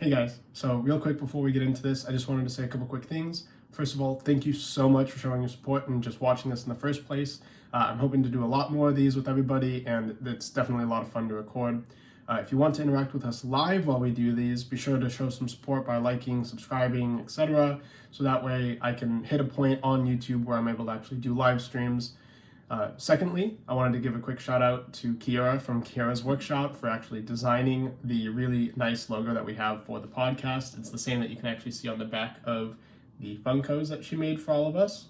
Hey guys, so real quick before we get into this, I just wanted to say a couple quick things. First of all, thank you so much for showing your support and just watching this in the first place. I'm hoping to do a lot more of these with everybody, and it's definitely a lot of fun to record. If you want to interact with us live while we do these, be sure to show some support by liking, subscribing, etc. So that way I can hit a point on YouTube where I'm able to actually do live streams. Secondly, I wanted to give a quick shout out to Kiera from Kiera's Workshop for actually designing the really nice logo that we have for the podcast. It's the same that you can actually see on the back of the Funkos that she made for all of us.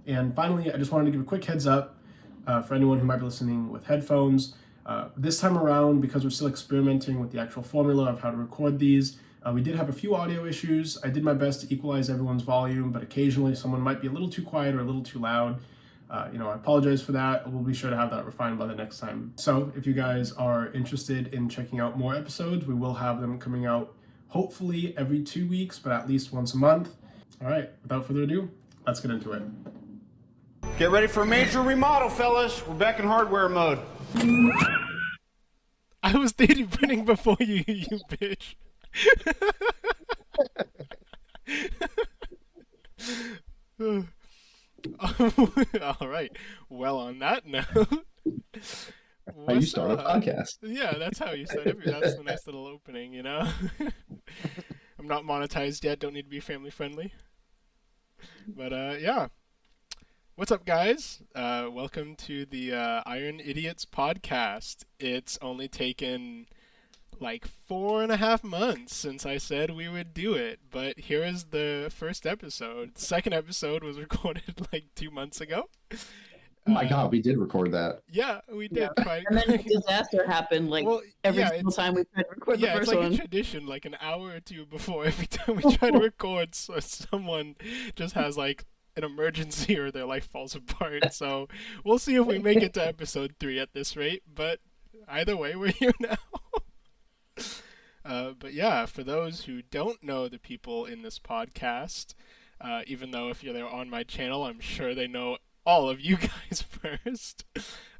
And finally, I just wanted to give a quick heads up for anyone who might be listening with headphones. This time around, because we're still experimenting with the actual formula of how to record these, we did have a few audio issues. I did my best to equalize everyone's volume, but occasionally someone might be a little too quiet or a little too loud. I apologize for that. We'll be sure to have that refined by the next time. So if you guys are interested in checking out more episodes, we will have them coming out hopefully every 2 weeks, but at least once a month. All right, without further ado, let's get into it. Get ready for a major remodel, fellas. We're back in hardware mode. I was 3D printing before you bitch. All right. Well, on that note, how you start a podcast. Yeah, that's how you start every. That's the nice little opening, you know. I'm not monetized yet. Don't need to be family friendly. But yeah. What's up, guys? Welcome to the Iron Idiots podcast. It's only taken like 4.5 months since I said we would do it, but here is the first episode. The second episode was recorded like 2 months ago. Oh my god, we did record that. Yeah, we did. Yeah. And then a disaster happened every single time we tried to record the first one. Yeah, it's like a tradition, like an hour or two before every time we try to record, so someone just has like an emergency or their life falls apart. So we'll see if we make it to episode 3 at this rate, but either way, we're here now. But yeah, for those who don't know the people in this podcast, even though if you're on my channel, I'm sure they know all of you guys first.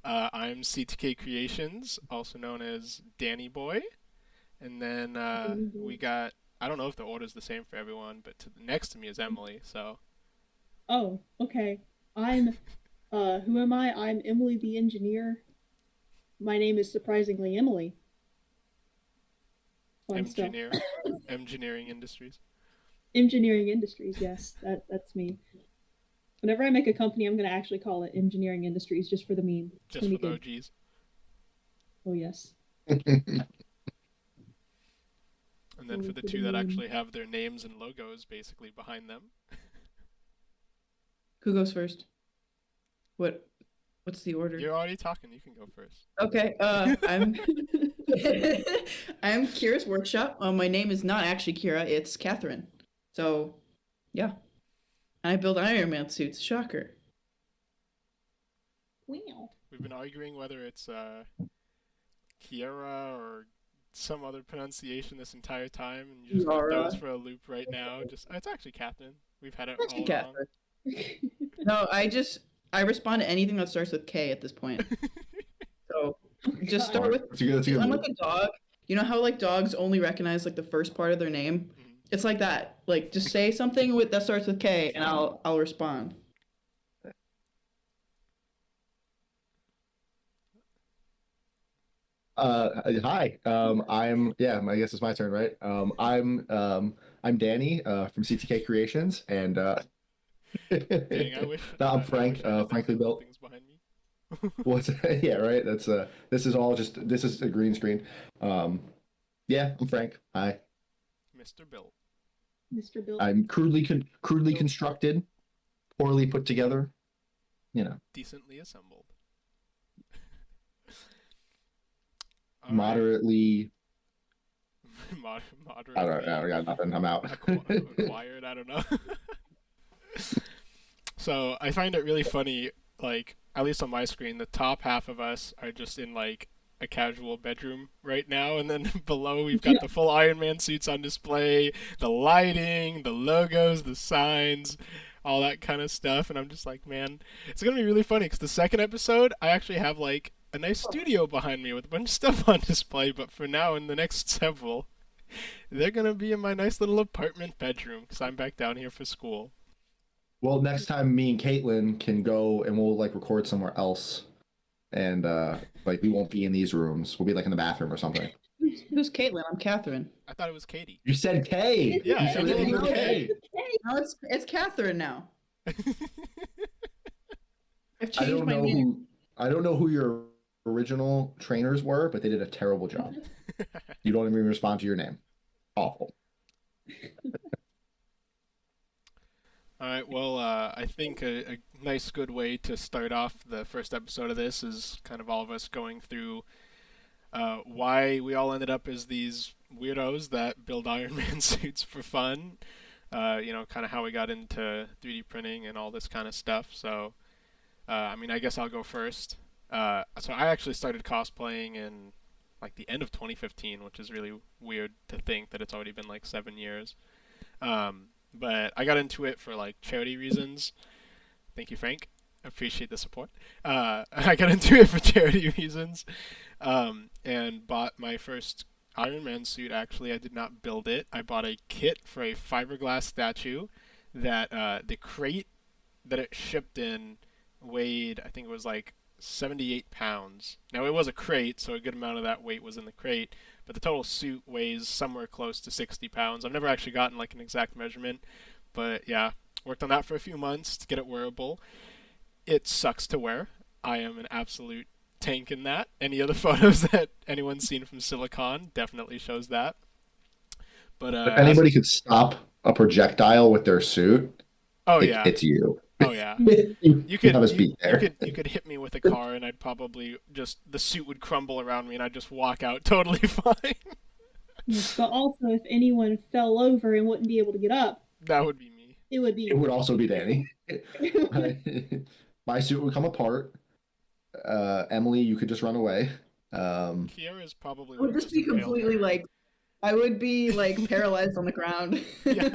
I'm CTK Creations, also known as Danny Boy. And then we got, I don't know if the order's the same for everyone, but next to me is Emily, so. Oh, okay. I'm, who am I? I'm Emily the engineer. My name is surprisingly Emily. Engineering Industries. Engineering Industries, yes, that's me. Whenever I make a company, I'm going to actually call it Engineering Industries, just for the meme. Just for the OGs. Oh, yes. And then for the two that actually have their names and logos basically behind them. Who goes first? What's the order? You're already talking. You can go first. Okay. I'm I'm Kira's Workshop. My name is not actually Kira. It's Catherine. So, yeah. I build Iron Man suits. Shocker. Wow. We've been arguing whether it's Kiara or some other pronunciation this entire time, and you just got those for a loop right now. It's actually Catherine. We've had it all along. No, I respond to anything that starts with K at this point. So just start with. I'm like a dog. You know how like dogs only recognize like the first part of their name? Mm-hmm. It's like that. Like just say something that starts with K, and I'll respond. Hi. I guess it's my turn, right? I'm Danny from CTK Creations, and Dang, I wish. No, I'm Frank. Frankly built. Things behind me. What's yeah, right? That's this is a green screen. Yeah, I'm Frank. Hi. Mr. Bill. Mr. Bill. I'm crudely constructed, poorly put together. You know. Decently assembled. Moderately. Moderately. I got nothing. I'm out. Acquired. I don't know. So I find it really funny, like, at least on my screen, the top half of us are just in, like, a casual bedroom right now, and then below we've got the full Iron Man suits on display, the lighting, the logos, the signs, all that kind of stuff, and I'm just like, man, it's gonna be really funny, because the second episode, I actually have, like, a nice studio behind me with a bunch of stuff on display, but for now, in the next several, They're gonna be in my nice little apartment bedroom because I'm back down here for school. Well, next time me and Caitlin can go and we'll like record somewhere else, and like we won't be in these rooms. We'll be like in the bathroom or something. Who's Caitlin? I'm Catherine. I thought it was Katie. You said K. Yeah, You said Angela it with K. No, it's Catherine now. I've I changed don't my know name. I don't know who your original trainers were, but they did a terrible job. You don't even respond to your name. Awful. All right, well, I think a nice good way to start off the first episode of this is kind of all of us going through why we all ended up as these weirdos that build Iron Man suits for fun. Kind of how we got into 3D printing and all this kind of stuff. So, I guess I'll go first. So I actually started cosplaying in like the end of 2015, which is really weird to think that it's already been like 7 years. But I got into it for like charity reasons. Thank you, Frank. Appreciate the support. I got into it for charity reasons, and bought my first Iron Man suit. Actually, I did not build it. I bought a kit for a fiberglass statue that the crate that it shipped in weighed, I think it was like 78 pounds. Now, it was a crate, so a good amount of that weight was in the crate, but the total suit weighs somewhere close to 60 pounds. I've never actually gotten like an exact measurement, but yeah, worked on that for a few months to get it wearable. It sucks to wear. I am an absolute tank in that. Any of the photos that anyone's seen from Silicon definitely shows that. But If anybody could stop a projectile with their suit, oh yeah, it's you. oh yeah. You could have us beat there. You could hit me with a car and I'd probably just the suit would crumble around me and I'd just walk out totally fine. Yes, but also, if anyone fell over and wouldn't be able to get up, That would be me. it would be. It would also be Danny. My suit would come apart. Emily, you could just run away. Kiara's probably I would just be completely like, I would be like paralyzed on the ground. Yeah.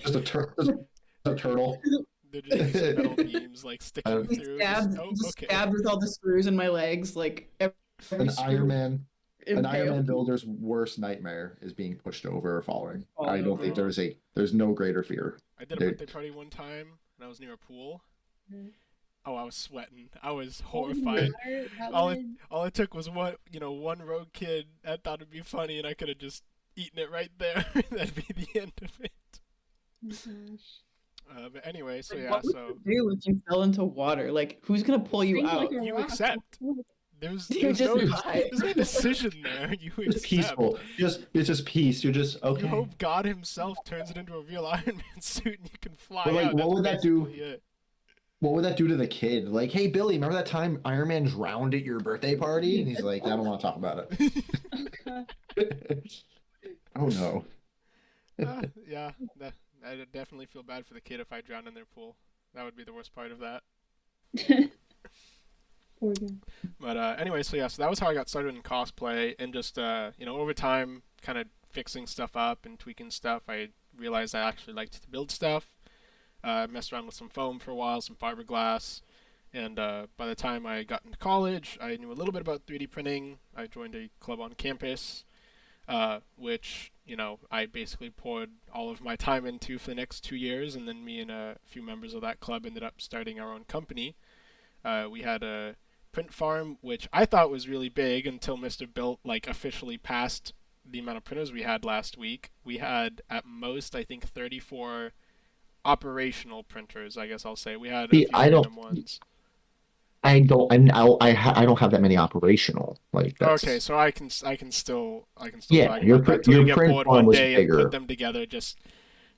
just a turtle. They're just these metal beams like sticking through. Stabbed with all the screws in my legs, like every An screw Iron Man impaled. builder's worst nightmare is being pushed over or falling. Oh, I don't think there's no greater fear. I did a birthday party one time and I was near a pool. Oh, I was sweating. I was horrified. All it took was one rogue kid that thought it'd be funny, and I could have just eaten it right there. That'd be the end of it. Oh gosh. But anyway, so yeah, What would you do if you fell into water? Like, who's gonna pull you Seems out? like a You rock. accept. You There's just no die. there's no decision there. You It's accept. peaceful. It's just peace. You're just okay. You hope God Himself turns it into a real Iron Man suit and you can fly But, like, out. what That's would that do? basically it. What would that do to the kid? Like, hey Billy, remember that time Iron Man drowned at your birthday party? And he's like, I don't want to talk about Oh, it. Oh no. Yeah, I'd definitely feel bad for the kid if I drowned in their pool. That would be the worst part of that. God. Poor guy. But anyway, so that was how I got started in cosplay, and just over time, kind of fixing stuff up and tweaking stuff, I realized I actually liked to build stuff. Messed around with some foam for a while, some fiberglass, and by the time I got into college, I knew a little bit about 3D printing. I joined a club on campus, which I basically poured all of my time into for the next 2 years, and then me and a few members of that club ended up starting our own company. We had a print farm, which I thought was really big until Mr. Built officially passed the amount of printers we had last week. We had at most, I think, 34 operational printers. I guess I'll say we had a few random ones. I don't have that many operational. Okay, so I can still yeah, talk your about that till you get print bored farm one was day bigger. and put them together just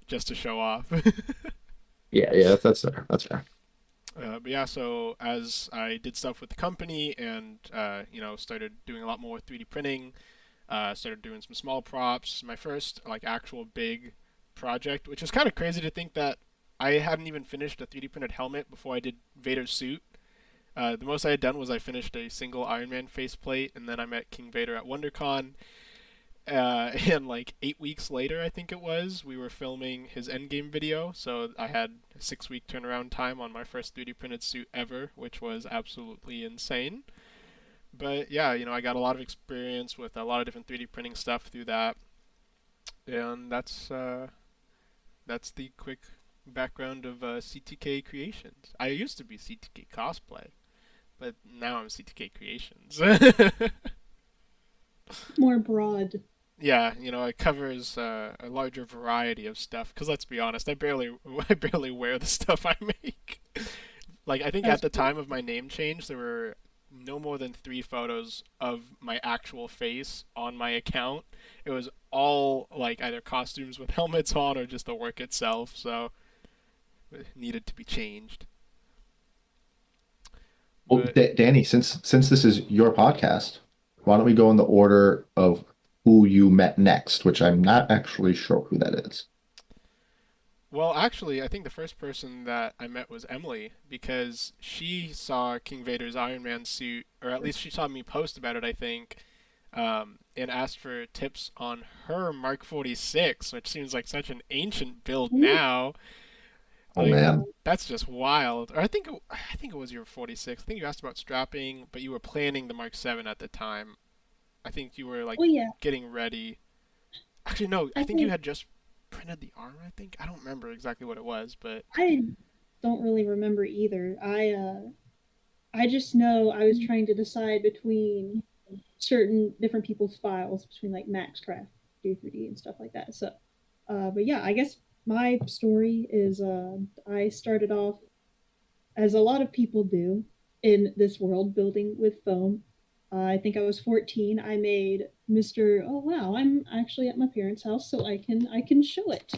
to show off. Yeah, that's fair. That's fair. But yeah, so as I did stuff with the company and started doing a lot more 3D printing, started doing some small props. My first actual big project, which is kind of crazy to think that I hadn't even finished a 3D printed helmet before I did Vader's suit. The most I had done was I finished a single Iron Man faceplate, and then I met King Vader at WonderCon. And 8 weeks later, I think it was, we were filming his Endgame video, so I had a 6-week turnaround time on my first 3D printed suit ever, which was absolutely insane. But yeah, I got a lot of experience with a lot of different 3D printing stuff through that. And that's the quick background of CTK Creations. I used to be CTK Cosplay, but now I'm CTK Creations. More broad. Yeah, it covers a larger variety of stuff. Cause let's be honest, I barely I barely wear the stuff I make. Like I think at the time of my name change, there were no more than 3 photos of my actual face on my account. It was all like either costumes with helmets on or just the work itself. So it needed to be changed. Well, But Danny, since this is your podcast, why don't we go in the order of who you met next, which I'm not actually sure who that is. well, actually, I think the first person that I met was Emily because she saw King Vader's Iron Man suit, or at least she saw me post about it, I think, and asked for tips on her Mark 46, which seems like such an ancient build now. Oh Like man. that's just wild. Or I think it was your 46. I think you asked about strapping, but you were planning the Mark 7 at the time. I think you were like Well, yeah. getting ready. Actually, no. I I think you think had just printed the armor. I don't remember exactly what it was, but I don't really remember either. I just know I was trying to decide between certain different people's files between like Maxcraft, D3D, and stuff like that. So, but yeah, I guess my story is I started off as a lot of people do in this world building with foam. I think I was 14. I made Mr. Oh wow, I'm actually at my parents' house, so I can show it.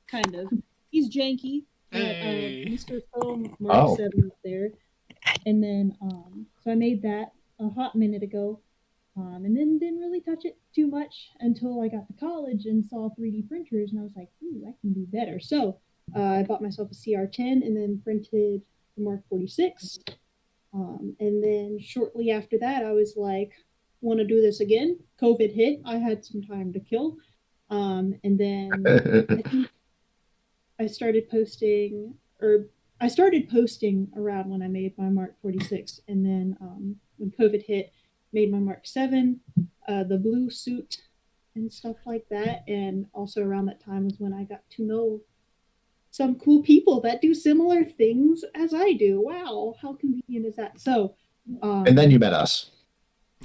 Kind of. He's janky, but hey. Mr. Foam Mark Oh. 7 up there, and then so I made that a hot minute ago, and then didn't really touch it too much until I got to college and saw 3D printers, and I was like, ooh, I can do better. So I bought myself a CR10 and then printed the Mark 46. And then shortly after that, I was like, want to do this again? COVID hit. I had some time to kill. And then I think I started posting, or I started posting around when I made my Mark 46. And then when COVID hit, made my Mark 7, the blue suit and stuff like that. And also around that time was when I got to know some cool people that do similar things as I do. Wow, how convenient is that? So, And then you met us.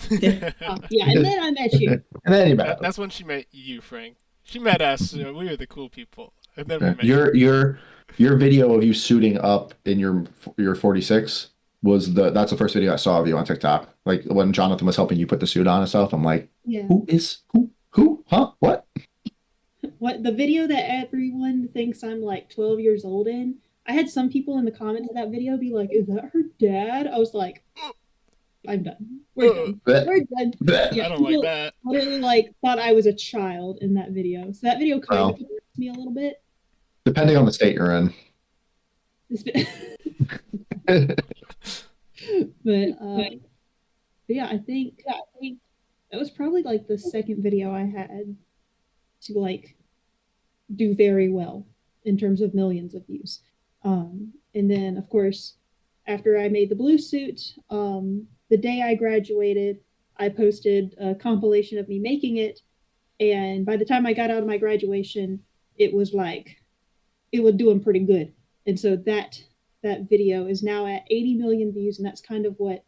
yeah, and then I met you. And then you met us. That's when she met you, Frank. She met us. We were the cool people, and then we met Your video of you suiting up in your 46 was that's the first video I saw of you on TikTok. Like when Jonathan was helping you put the suit on and stuff. I'm like, Yeah. who? Huh? What? What the video that everyone thinks I'm like 12 years old in? I had some people in the comments of that video be like, "Is that her dad?" I was like, "I'm done. We're done. We're done." Yeah, I don't like that. Literally, like, thought I was a child in that video. So that video kind of hurts me a little bit. Depending on the state you're in. But yeah, I think that was probably like the second video I had to like do very well in terms of millions of views. And then of course, after I made the blue suit, the day I graduated, I posted a compilation of me making it. And by the time I got out of my graduation, it was doing pretty good. And so that video is now at 80 million views, and that's kind of what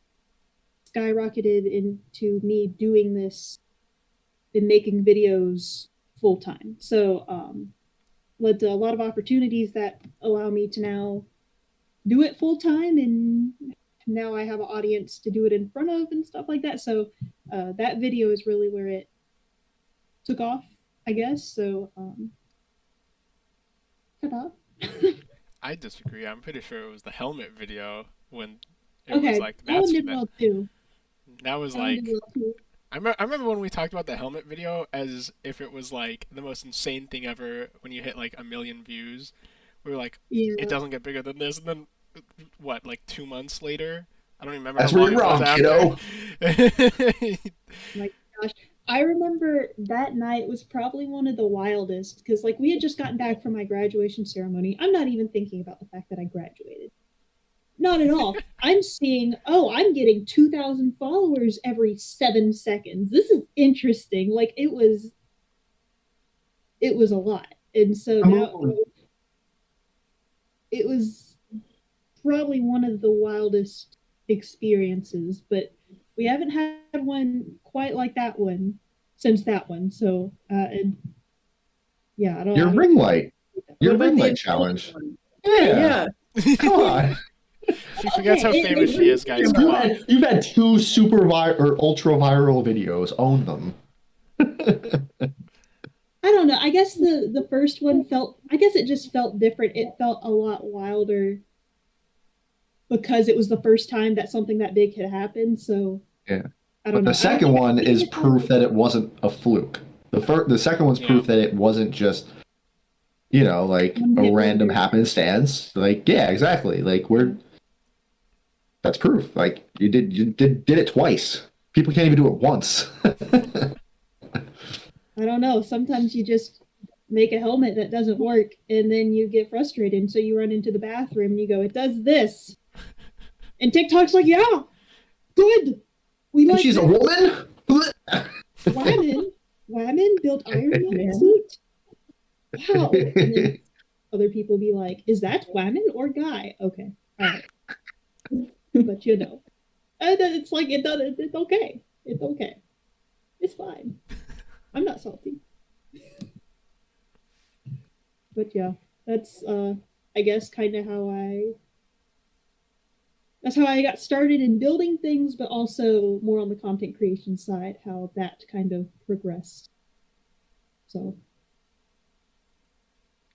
skyrocketed into me doing this and making videos full time. So led to a lot of opportunities that allow me to now do it full time, and now I have an audience to do it in front of and stuff like that. So that video is really where it took off, I guess. So ta-da. I disagree. I'm pretty sure it was the helmet video when it Okay, was like that one did well too. That was That one like did well too. I remember when we talked about the helmet video as if it was like the most insane thing ever when you hit like 1 million views. We were like, Yeah. it doesn't get bigger than this. And then, what, like 2 months later? I don't even remember That's how long really it was wrong, after. My gosh. I remember that night was probably one of the wildest because, like, we had just gotten back from my graduation ceremony. I'm not even thinking about the fact that I graduated. Not at all. I'm seeing, I'm getting 2,000 followers every 7 seconds. This is interesting. Like, it it was a lot. And so it was probably one of the wildest experiences, but we haven't had one quite like that one since that one. So, and yeah, I don't. Your ring light. Your ring light the challenge. one? Yeah. Come on. She forgets how famous she is, guys. Come on. You've had 2 super or ultra viral videos. Own them. I don't know. I guess the first one felt. I guess it just felt different. It felt a lot wilder because it was the first time that something that big had happened. So Yeah. I don't But know. the second one is proof that it wasn't a fluke. The second one's proof that it wasn't just, like a random happenstance. Like, yeah, exactly. Like that's proof. Like you did it twice. People can't even do it once. I don't know. Sometimes you just make a helmet that doesn't work and then you get frustrated. And so you run into the bathroom and you go, it does this. And TikTok's like, yeah, good. We like She's that. a woman? Women built Iron Man suit. Wow. And then other people be like, is that woman or guy? Okay. All right. But it's like, it's okay. It's okay. It's fine. I'm not salty. But yeah, that's I guess kind of that's how I got started in building things, but also more on the content creation side, how that kind of progressed. So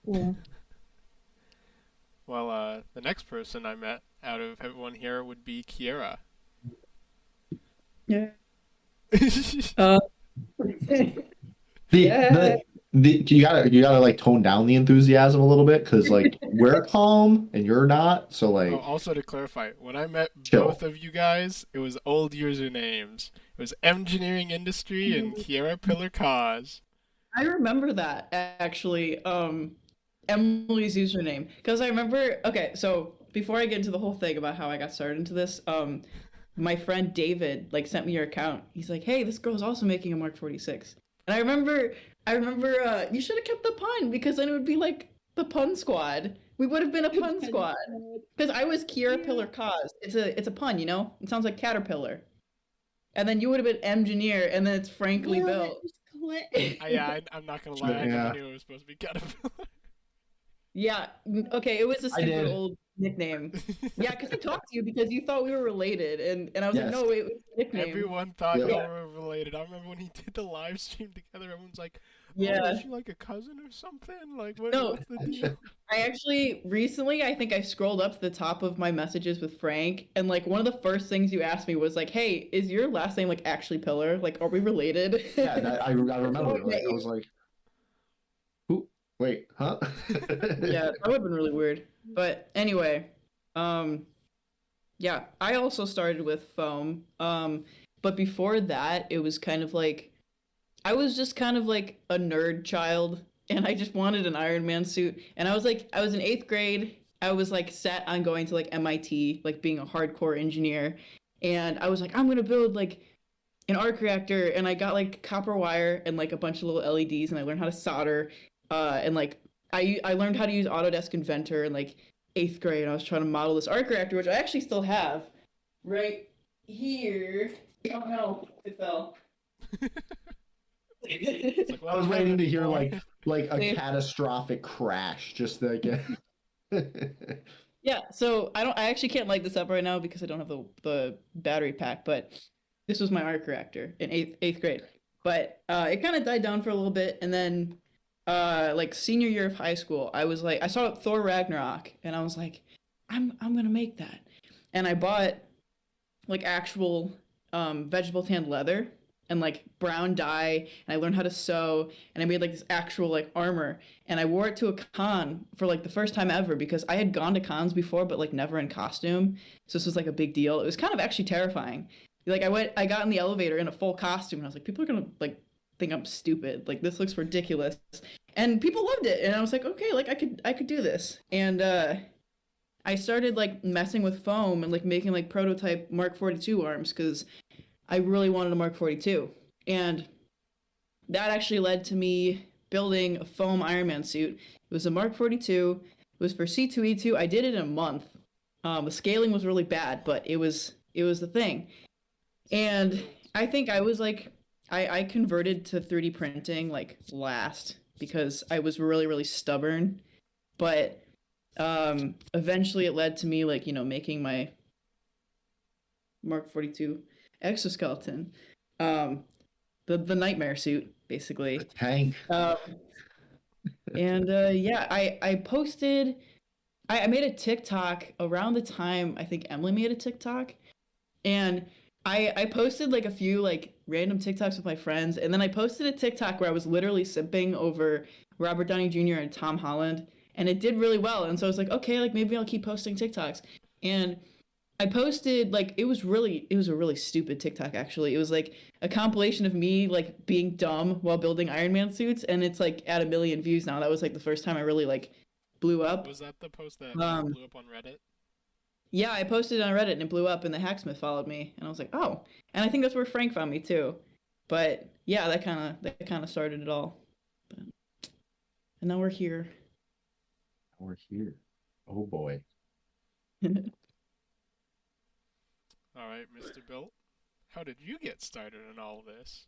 yeah. Well, the next person I met out of everyone here would be Kiera. Yeah. You gotta like tone down the enthusiasm a little bit because like we're calm and you're not. So like. Also to clarify, when I met chill. both of you guys, it was old usernames. It was Engineering Industry and Kiera Pillar Cause. I remember that actually. Emily's username, because I remember. Okay, so before I get into the whole thing about how I got started into this, my friend David like sent me your account. He's like, "Hey, this girl's also making a Mark 46," and I remember. You should have kept the pun because then it would be like the pun squad. We would have been a pun squad because I was Kiera Pillar Cause. It's a pun, It sounds like caterpillar. And then you would have been engineer, and then it's frankly built. I'm not gonna lie. I never knew it was supposed to be caterpillar. Yeah. Okay. It was a stupid old nickname. Yeah, because I talked to you because you thought we were related, and I was like, no, wait, it was a nickname. Everyone thought you were related. I remember when he did the live stream together, everyone's like, is she like a cousin or something? Like, what's the deal? I actually recently, I think I scrolled up to the top of my messages with Frank, and like one of the first things you asked me was like, "Hey, is your last name like actually Pillar? Like, are we related?" Yeah, I remember. Like, I was like, "Who? Wait, huh?" Yeah, that would have been really weird. But anyway, yeah, I also started with foam. But before that, it was kind of like I was just kind of like a nerd child, and I just wanted an Iron Man suit. And I was in 8th grade. I was like set on going to like MIT, like being a hardcore engineer. And I was like, I'm gonna build like an arc reactor, and I got like copper wire and like a bunch of little LEDs, and I learned how to solder. And like I learned how to use Autodesk Inventor in like 8th grade. I was trying to model this arc reactor, which I actually still have right here. Oh no, it fell. Like, I was waiting to hear like a catastrophic crash, just like. Yeah, so I actually can't light this up right now because I don't have the battery pack, but this was my arc reactor in 8th grade. But it kind of died down for a little bit, and then like senior year of high school, I was like, I saw Thor Ragnarok, and I was like, I'm gonna make that, and I bought like actual vegetable tanned leather and like brown dye, and I learned how to sew, and I made like this actual like armor, and I wore it to a con for like the first time ever because I had gone to cons before but like never in costume, so this was like a big deal. It was kind of actually terrifying. Like I got in the elevator in a full costume, and I was like, people are gonna like think I'm stupid, like this looks ridiculous, and people loved it, and I was like, okay, like I could do this. And I started like messing with foam and like making like prototype Mark 42 arms because I really wanted a Mark 42. And that actually led to me building a foam Iron Man suit. It was a Mark 42. It was for C2E2. I did it in a month. The scaling was really bad, but it was the thing. And I think I was like, I converted to 3D printing like last because I was really, really stubborn. But eventually it led to me like, making my Mark 42 exoskeleton. The nightmare suit, basically. Tank. And yeah, I posted, I made a TikTok around the time I think Emily made a TikTok, and I posted like a few like random TikToks with my friends, and then I posted a TikTok where I was literally simping over Robert Downey Jr. and Tom Holland, and it did really well. And so I was like, okay, like maybe I'll keep posting TikToks. And I posted like it was a really stupid TikTok actually. It was like a compilation of me like being dumb while building Iron Man suits, and it's like at 1 million views now. That was like the first time I really like blew up. Was that the post that Um, blew up on Reddit? Yeah, I posted it on Reddit and it blew up, and the Hacksmith followed me, and I was like, oh. And I think that's where Frank found me too. But yeah, that kind of started it all. But, and now we're here. We're here. Oh boy. All right, Mr. Bill, how did you get started in all of this?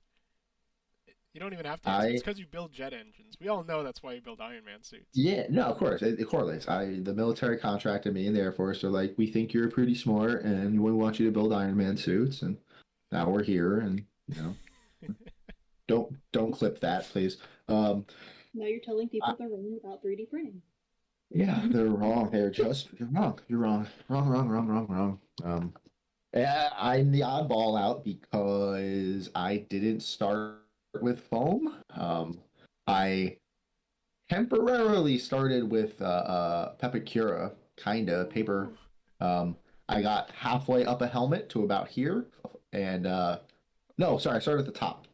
You don't even have to answer. It's because you build jet engines. We all know that's why you build Iron Man suits. Yeah, no, of course it correlates. The military contracted me in the Air Force. They're like, we think you're pretty smart, and we want you to build Iron Man suits, and now we're here, and don't clip that, please. Now you're telling people they're wrong about 3D printing. Yeah, they're wrong. You're wrong. You're wrong. Wrong. Yeah, I'm the oddball out because I didn't start with foam. I temporarily started with Pepakura, kinda paper. I got halfway up a helmet to about here, and no, sorry, I started at the top,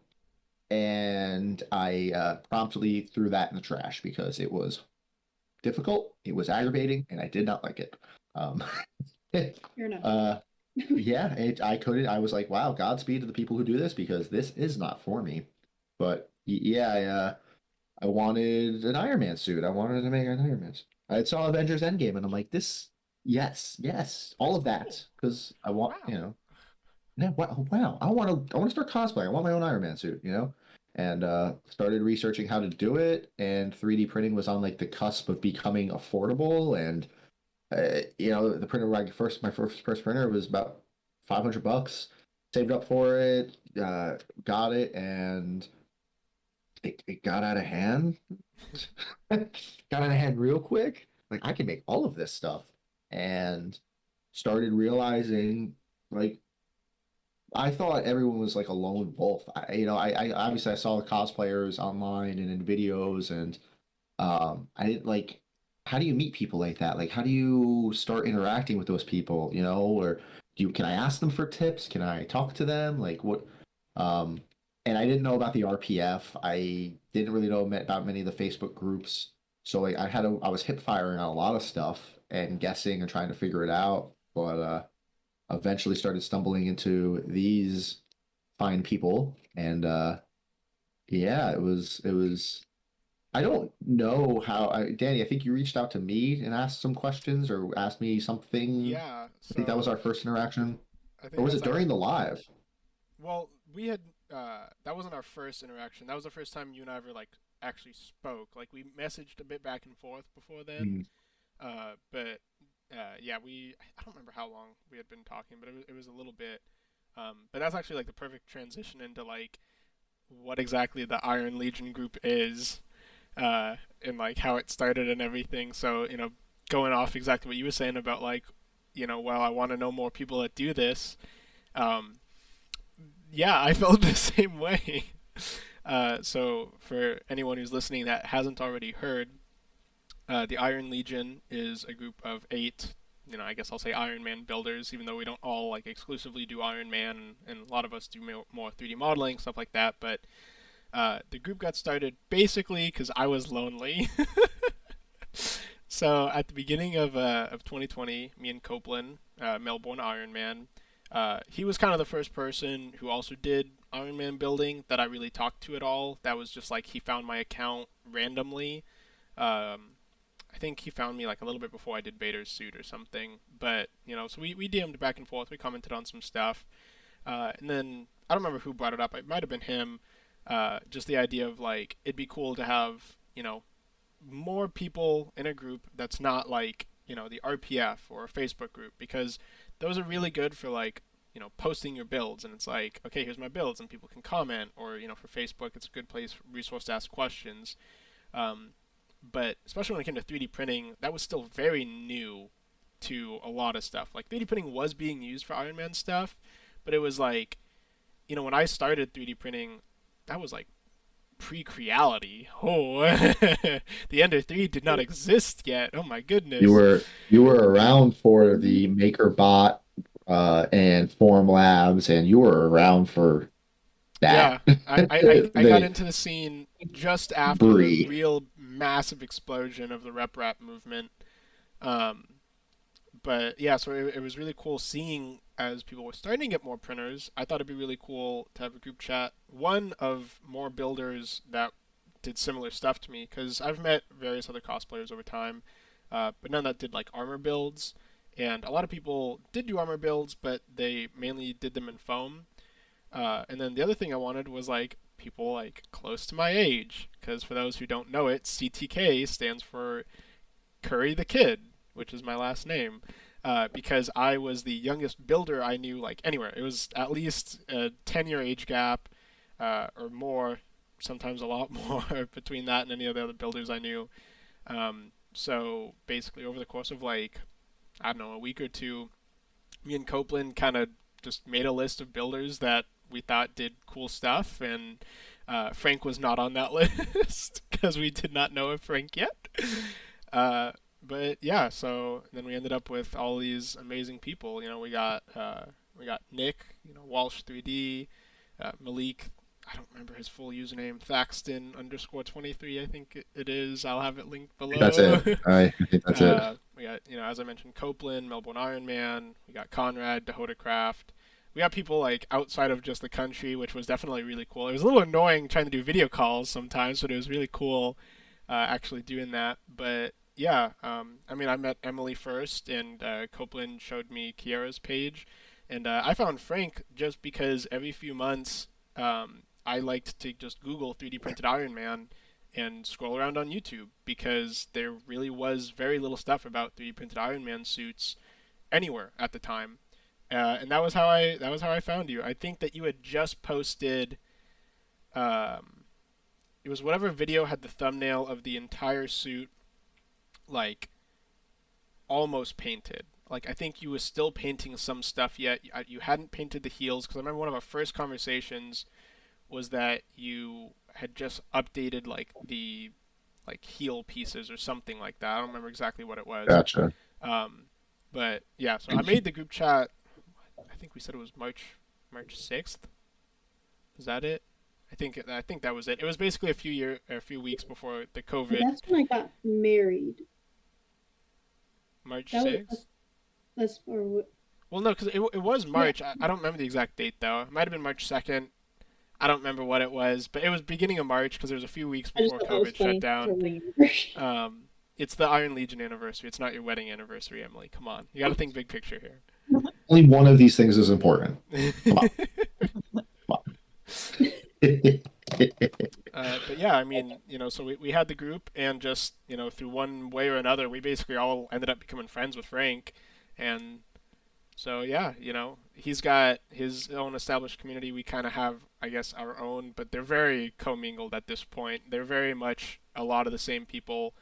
and I promptly threw that in the trash because it was difficult, it was aggravating, and I did not like it. Fair enough. Yeah, I couldn't. I was like, wow, Godspeed to the people who do this because this is not for me. But yeah, I wanted an Iron Man suit. I wanted to make an Iron Man suit. I saw Avengers Endgame, and I'm like, yes, all of that because I want, Wow. yeah, wow, I want to start cosplaying. I want my own Iron Man suit, and started researching how to do it. And 3D printing was on like the cusp of becoming affordable, and the printer my first printer was about $500. Saved up for it, got it, and it got out of hand. Got out of hand real quick. Like I can make all of this stuff, and started realizing like I thought everyone was like a lone wolf. I obviously I saw the cosplayers online and in videos, and I didn't like. How do you meet people like that? Like, how do you start interacting with those people? Or can I ask them for tips? Can I talk to them? Like, what? Um, and I didn't know about the RPF. I didn't really know about many of the Facebook groups. So like, I was hip firing on a lot of stuff and guessing and trying to figure it out. But eventually started stumbling into these fine people, and yeah, it was. I don't know how. Danny, I think you reached out to me and asked some questions or asked me something. Yeah, I think that was so our first interaction. I Or think was that's it during the live? well, we had that wasn't our first interaction. That was the first time you and I ever like actually spoke. Like we messaged a bit back and forth before then. But yeah, I don't remember how long we had been talking, but it was a little bit. But that's actually like the perfect transition into like what exactly the Iron Legion group is, and like how it started and everything. So going off exactly what you were saying about like, well, I want to know more people that do this. Um, yeah, I felt the same way. So for anyone who's listening that hasn't already heard, the Iron Legion is a group of 8. I guess I'll say Iron Man builders, even though we don't all like exclusively do Iron Man, and a lot of us do more 3D modeling stuff like that. But the group got started basically because I was lonely. So at the beginning of 2020, me and Copeland, Melbourne Iron Man, he was kind of the first person who also did Iron Man building that I really talked to at all. That was just like he found my account randomly. I think he found me like a little bit before I did Vader's suit or something. But so we DM'd back and forth. We commented on some stuff, and then I don't remember who brought it up. It might have been him. Just the idea of like it'd be cool to have more people in a group that's not like the RPF or a Facebook group, because those are really good for like posting your builds, and it's like, okay, here's my builds and people can comment, or for Facebook it's a good place resource to ask questions. But especially when it came to 3D printing, that was still very new to a lot of stuff. Like 3D printing was being used for Iron Man stuff, but it was like, when I started 3D printing, that was like pre-Creality. Oh, the Ender 3 did not exist yet. Oh my goodness. You were around for the MakerBot and Formlabs, and you were around for that. Yeah, I got into the scene just after the real massive explosion of the rep movement. Um, but yeah, so it was really cool seeing as people were starting to get more printers. I thought it'd be really cool to have a group chat, one of more builders that did similar stuff to me, because I've met various other cosplayers over time, but none that did like armor builds. And a lot of people did do armor builds, but they mainly did them in foam. And then the other thing I wanted was like people like close to my age, because for those who don't know it, CTK stands for Curry the Kid, which is my last name. Because I was the youngest builder I knew like anywhere. It was at least a 10-year age gap, or more, sometimes a lot more between that and any of the other builders I knew. So basically over the course of like, I don't know, a week or two, me and Copeland kind of just made a list of builders that we thought did cool stuff, and Frank was not on that list because we did not know of Frank yet. But yeah, so then we ended up with all these amazing people. We got Nick, Walsh 3D, Malik. I don't remember his full username. Thaxton _23, I think it is. I'll have it linked below. That's it. I think that's it. We got, as I mentioned, Copeland, Melbourne Iron Man. We got Conrad, Craft. We got people like outside of just the country, which was definitely really cool. It was a little annoying trying to do video calls sometimes, but it was really cool actually doing that. But yeah, I mean, I met Emily first, and Copeland showed me Kiara's page, and I found Frank just because every few months I liked to just Google 3D printed Iron Man and scroll around on YouTube, because there really was very little stuff about 3D printed Iron Man suits anywhere at the time, and that was how I found you. I think that you had just posted. It was whatever video had the thumbnail of the entire suit, like almost painted. Like I think you was still painting some stuff yet. You hadn't painted the heels, because I remember one of our first conversations was that you had just updated like the heel pieces or something like that. I don't remember exactly what it was. Gotcha. But yeah, so I made the group chat. I think we said it was March 6th. Is that it? I think that was it. It was basically a few weeks before the COVID. That's when I got married. March 6th? That's or well, no, because it was March. I don't remember the exact date though. It might have been March 2nd. I don't remember what it was, but it was beginning of March, because there was a few weeks before COVID shut down. It's the Iron Legion anniversary. It's not your wedding anniversary, Emily. Come on, you got to think big picture here. Only one of these things is important. Come on. Come on. But yeah, I mean, so we had the group, and just through one way or another, we basically all ended up becoming friends with Frank, and so yeah, he's got his own established community. We kind of have, I guess, our own, but they're very commingled at this point. They're very much a lot of the same people.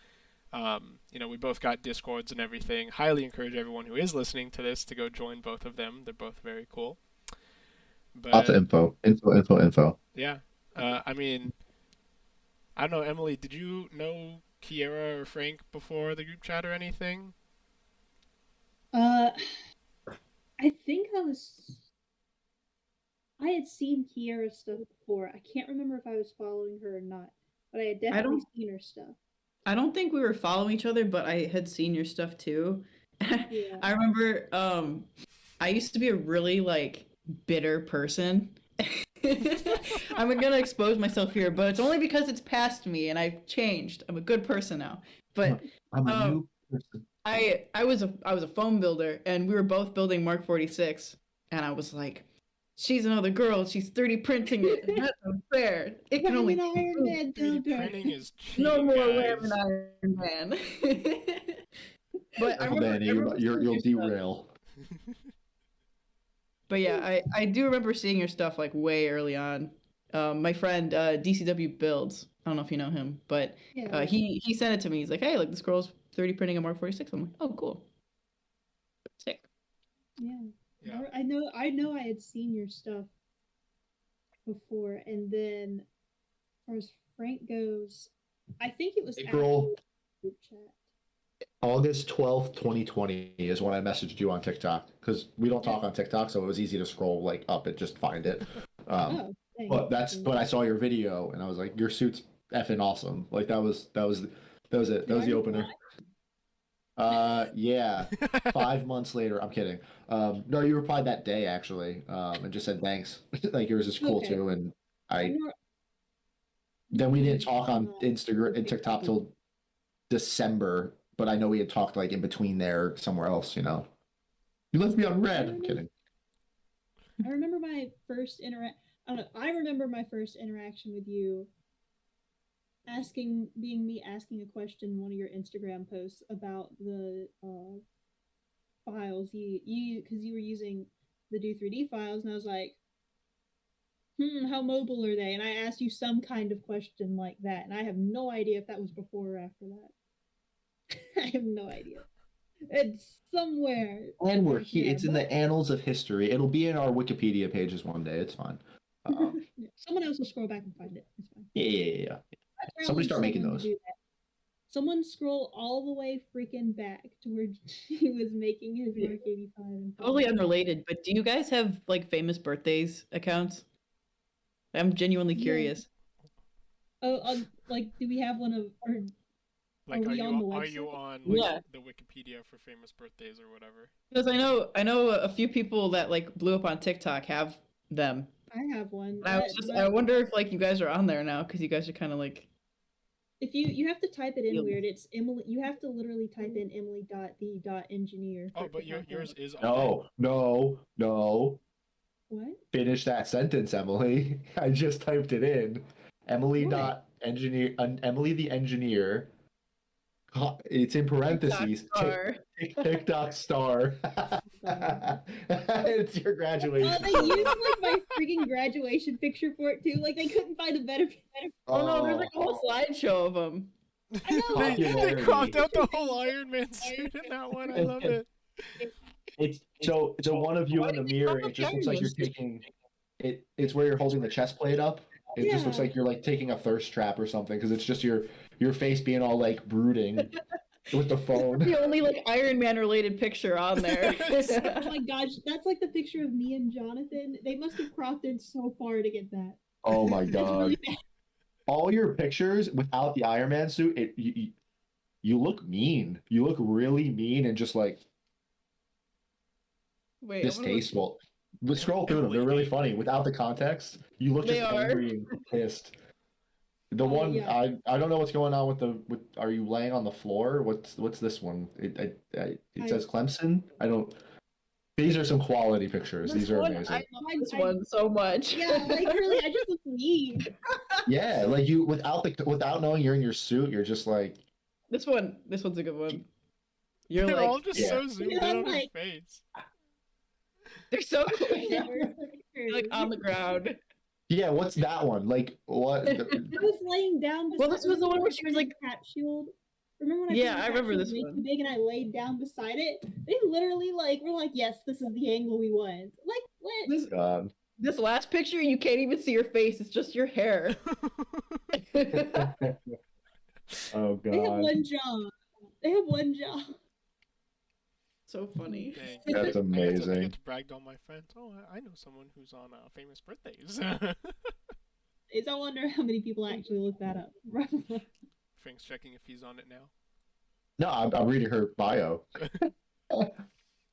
We both got Discords and everything. Highly encourage everyone who is listening to this to go join both of them. They're both very cool. But, lots of info. Yeah. I mean, I don't know, Emily, did you know Kiera or Frank before the group chat or anything? I think I had seen Kiera's stuff before. I can't remember if I was following her or not, but I had definitely seen her stuff. I don't think we were following each other, but I had seen your stuff too. Yeah. I remember I used to be a really bitter person. I'm gonna expose myself here, but it's only because it's past me and I've changed. I'm a good person now. But I'm a new person. I was a phone builder, and we were both building Mark 46, and I was like, she's another girl. She's 3D printing it. And that's unfair. It can only Ram and Iron Man 3D builder. printing is cheating, no more guys. Ram and Iron Man. But I Oh, remember, Danny, I remember seeing you'll your stuff. derail. But yeah, I do remember seeing your stuff like way early on. My friend DCW Builds, I don't know if you know him, but Yeah. he sent it to me. He's like, hey, like this girl's 3D printing a Mark 46. I'm like, oh, cool. Sick. Yeah. Yeah. I know I had seen your stuff before, and then as far as Frank goes, I think it was April after the group chat. August 12th, 2020 is when I messaged you on TikTok, because we don't talk on TikTok, so it was easy to scroll like up and just find it. Oh, thanks. But that's when I saw your video and I was like, your suit's effing awesome. Like that was it. That was the opener. Yeah. 5 months later, I'm kidding. No, you replied that day actually, and just said thanks. Like yours is cool Okay. too, and I'm not- then we didn't talk on Instagram and TikTok till December, but I know we had talked like in between there somewhere else, you know. You left me on red. I'm kidding. I remember my first I remember my first interaction with you asking a question in one of your Instagram posts about the files you because you were using the Do 3D files, and I was like, how mobile are they? And I asked you some kind of question like that, and I have no idea if that was before or after that. I have no idea. It's somewhere. And we're here. It's in the annals of history. It'll be in our Wikipedia pages one day. It's fine. Someone else will scroll back and find it. It's fine. Yeah. Somebody start making those. Someone scroll all the way freaking back to where he was making his Mark 85. Totally unrelated, but do you guys have like famous birthdays accounts? I'm genuinely curious. Oh, like, do we have one of, or like, are we on the are website? you on like Yeah. the Wikipedia for famous birthdays or whatever? Because I know a few people that like blew up on TikTok have them. I have one. I wonder if like you guys are on there now because you guys are kind of like. If you have to type it in weird, it's Emily. You have to literally type in Emily.the.engineer. Oh, but yours is on. No. What? Finish that sentence, Emily. I just typed it in. Emily.engineer. Emily the engineer. It's in parentheses. TikTok star. It's your graduation. They used like my freaking graduation picture for it too. Like they couldn't find a better. Oh no, there's like a whole slideshow of them. I know. They cropped out the whole Iron Man suit in that one. I love it. It's so one of you in the mirror. It just looks like you're taking it. It's where you're holding the chest plate up. It just looks like you're like taking a thirst trap or something because it's just your face being all like brooding with the phone. The only like Iron Man related picture on there. Oh my gosh, that's like the picture of me and Jonathan. They must have cropped in so far to get that. Oh my It's god! really bad. All your pictures without the Iron Man suit, you look mean. You look really mean and just like Wait, distasteful. But scroll through them; they're really funny. Without the context, you look just angry and pissed. The one yeah. I don't know what's going on with. Are you laying on the floor? What's this one? It says Clemson. I don't. These are some quality pictures. These are amazing. I love this one so much. Yeah, like really, I just look mean. Yeah, like you without knowing you're in your suit, you're just like. This one's a good one. You're They're like all just so zoomed in on his face. They're so cool. You're like on the ground. Yeah, what's that one? Like what? I was laying down. Well, this was the one where she was like Cat Shield. Remember when I remember this one. Too big and I laid down beside it? They literally were like, yes, this is the angle we want. Like what? This last picture, you can't even see your face. It's just your hair. Oh god. They have one job. So funny. Dang. That's amazing. I get to brag on my friends. Oh, I know someone who's on famous birthdays. I wonder how many people actually look that up. Frank's checking if he's on it now. No, I'm reading her bio.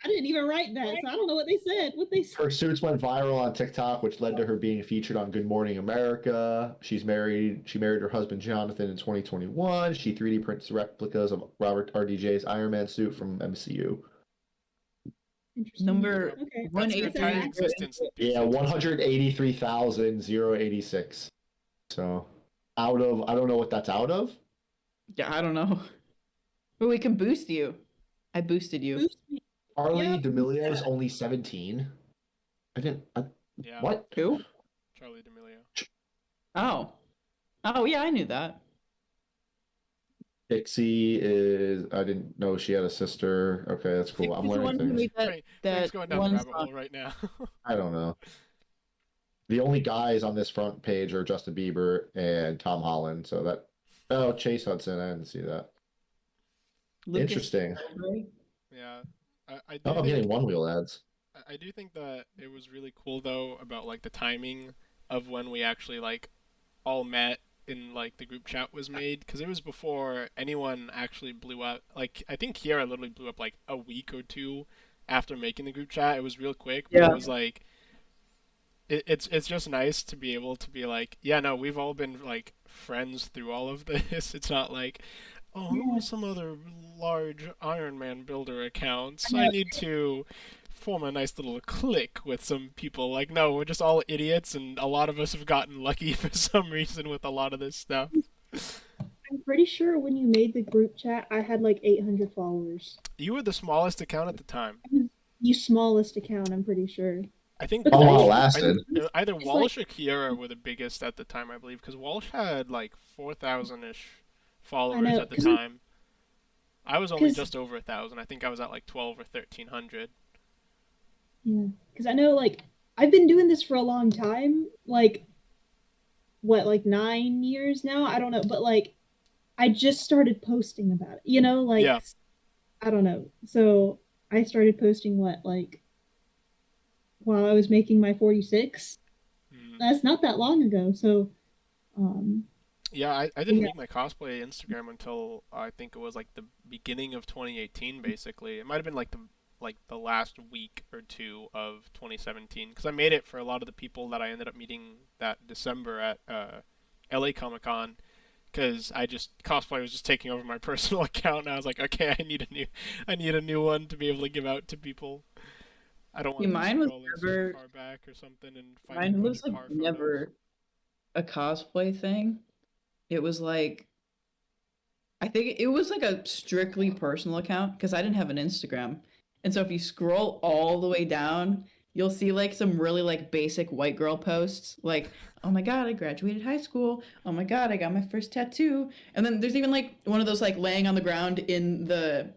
I didn't even write that, so I don't know what they said. What they said. Her suits went viral on TikTok, which led to her being featured on Good Morning America. She's married. She married her husband Jonathan in 2021. She 3D prints replicas of Robert RDJ's Iron Man suit from MCU. Interesting. Number Okay. That's good time 183. existence. Yeah, 183,086. So out of, I don't know what that's out of. Yeah, I don't know. But we can boost you. I boosted you. Boost me. Harley Yeah. D'Amelio's only 17. Yeah. What? Who? Charlie D'Amelio. Oh. Oh, yeah, I knew that. Pixie is, I didn't know she had a sister. Okay, that's cool. I'm Who's the learning one who things. made Frank's that going down the one rabbit song? hole right now. I don't know. The only guys on this front page are Justin Bieber and Tom Holland. So that, oh, Chase Hudson. I didn't see that. Lucas Interesting. Gilroy? Yeah. I do Oh, I'm think getting One Wheel ads. I do think that it was really cool though about like the timing of when we actually like all met in like the group chat was made, because it was before anyone actually blew up. Like I think Kiara literally blew up like a week or two after making the group chat. It was real quick, but Yeah. it was like it's just nice to be able to be like, yeah, no, we've all been like friends through all of this. It's not like, oh, who are some other large Iron Man builder accounts? I need to form a nice little clique with some people. Like, no, we're just all idiots, and a lot of us have gotten lucky for some reason with a lot of this stuff. I'm pretty sure when you made the group chat, I had like 800 followers. You were the smallest account at the time. You smallest account, I'm pretty sure. I think How long it Walsh, lasted? either It's Walsh or Kiara were the biggest at the time, I believe, because Walsh had like 4,000-ish followers know, at the 'cause time. I was only 'cause- just over 1,000. I think I was at like 12 or 1,300. Yeah, because I know like I've been doing this for a long time, like what, like 9 years now? I don't know, but like I just started posting about it, you know, like Yeah. I don't know. So I started posting what, like while I was making my 46. Mm. That's not that long ago. So Yeah, I didn't Yeah. make my cosplay Instagram until I think it was like the beginning of 2018, basically. It might have been like the last week or two of 2017, because I made it for a lot of the people that I ended up meeting that December at LA Comic Con, because cosplay was just taking over my personal account, and I was like, okay, I need a new one to be able to give out to people. I don't want See, to be mine was scrolling never- so far back or something and finding a Mine bunch was of like car photos. never a cosplay thing. It was like, I think it was like a strictly personal account because I didn't have an Instagram. And so if you scroll all the way down, you'll see like some really like basic white girl posts like, oh my God, I graduated high school. Oh my God, I got my first tattoo. And then there's even like one of those like laying on the ground in the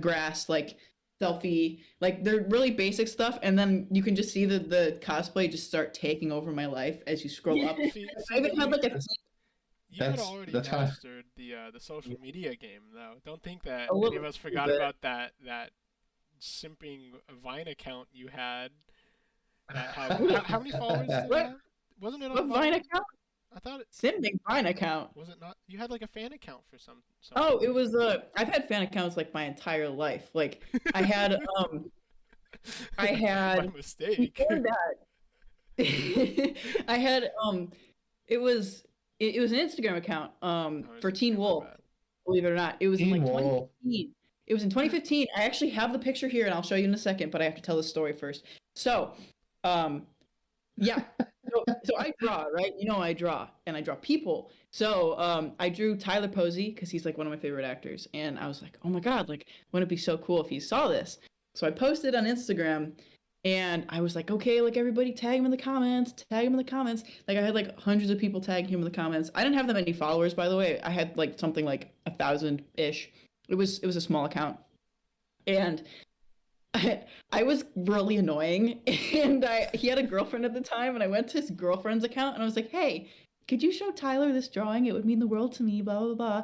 grass, like selfie, like they're really basic stuff. And then you can just see the cosplay just start taking over my life as you scroll up. See, I even had like a you had That's- already that's kinda- mastered the social media game, though. Don't think that A any little of us forgot bit. about that simping Vine account you had. That how many followers did it What? have? Wasn't it on what Vine account? I thought it Simming Vine account. was it not. You had like a fan account for some. Oh, it was I've had fan accounts like my entire life. Like I had I My had mistake. before that I had it was it was an Instagram account for Teen Wolf, believe it or not. It was in Teen like Wolf. 2015. It was in 2015. I actually have the picture here and I'll show you in a second, but I have to tell the story first. So, yeah. So I draw, right? You know I draw, and I draw people. So I drew Tyler Posey because he's like one of my favorite actors, and I was like, oh my God, like wouldn't it be so cool if he saw this? So I posted on Instagram, and I was like, okay, like everybody tag him in the comments, tag him in the comments. Like I had like hundreds of people tag him in the comments. I didn't have that many followers, by the way. I had like something like 1,000-ish. It was a small account, and I was really annoying, and he had a girlfriend at the time, and I went to his girlfriend's account, and I was like, hey, could you show Tyler this drawing? It would mean the world to me, blah, blah, blah.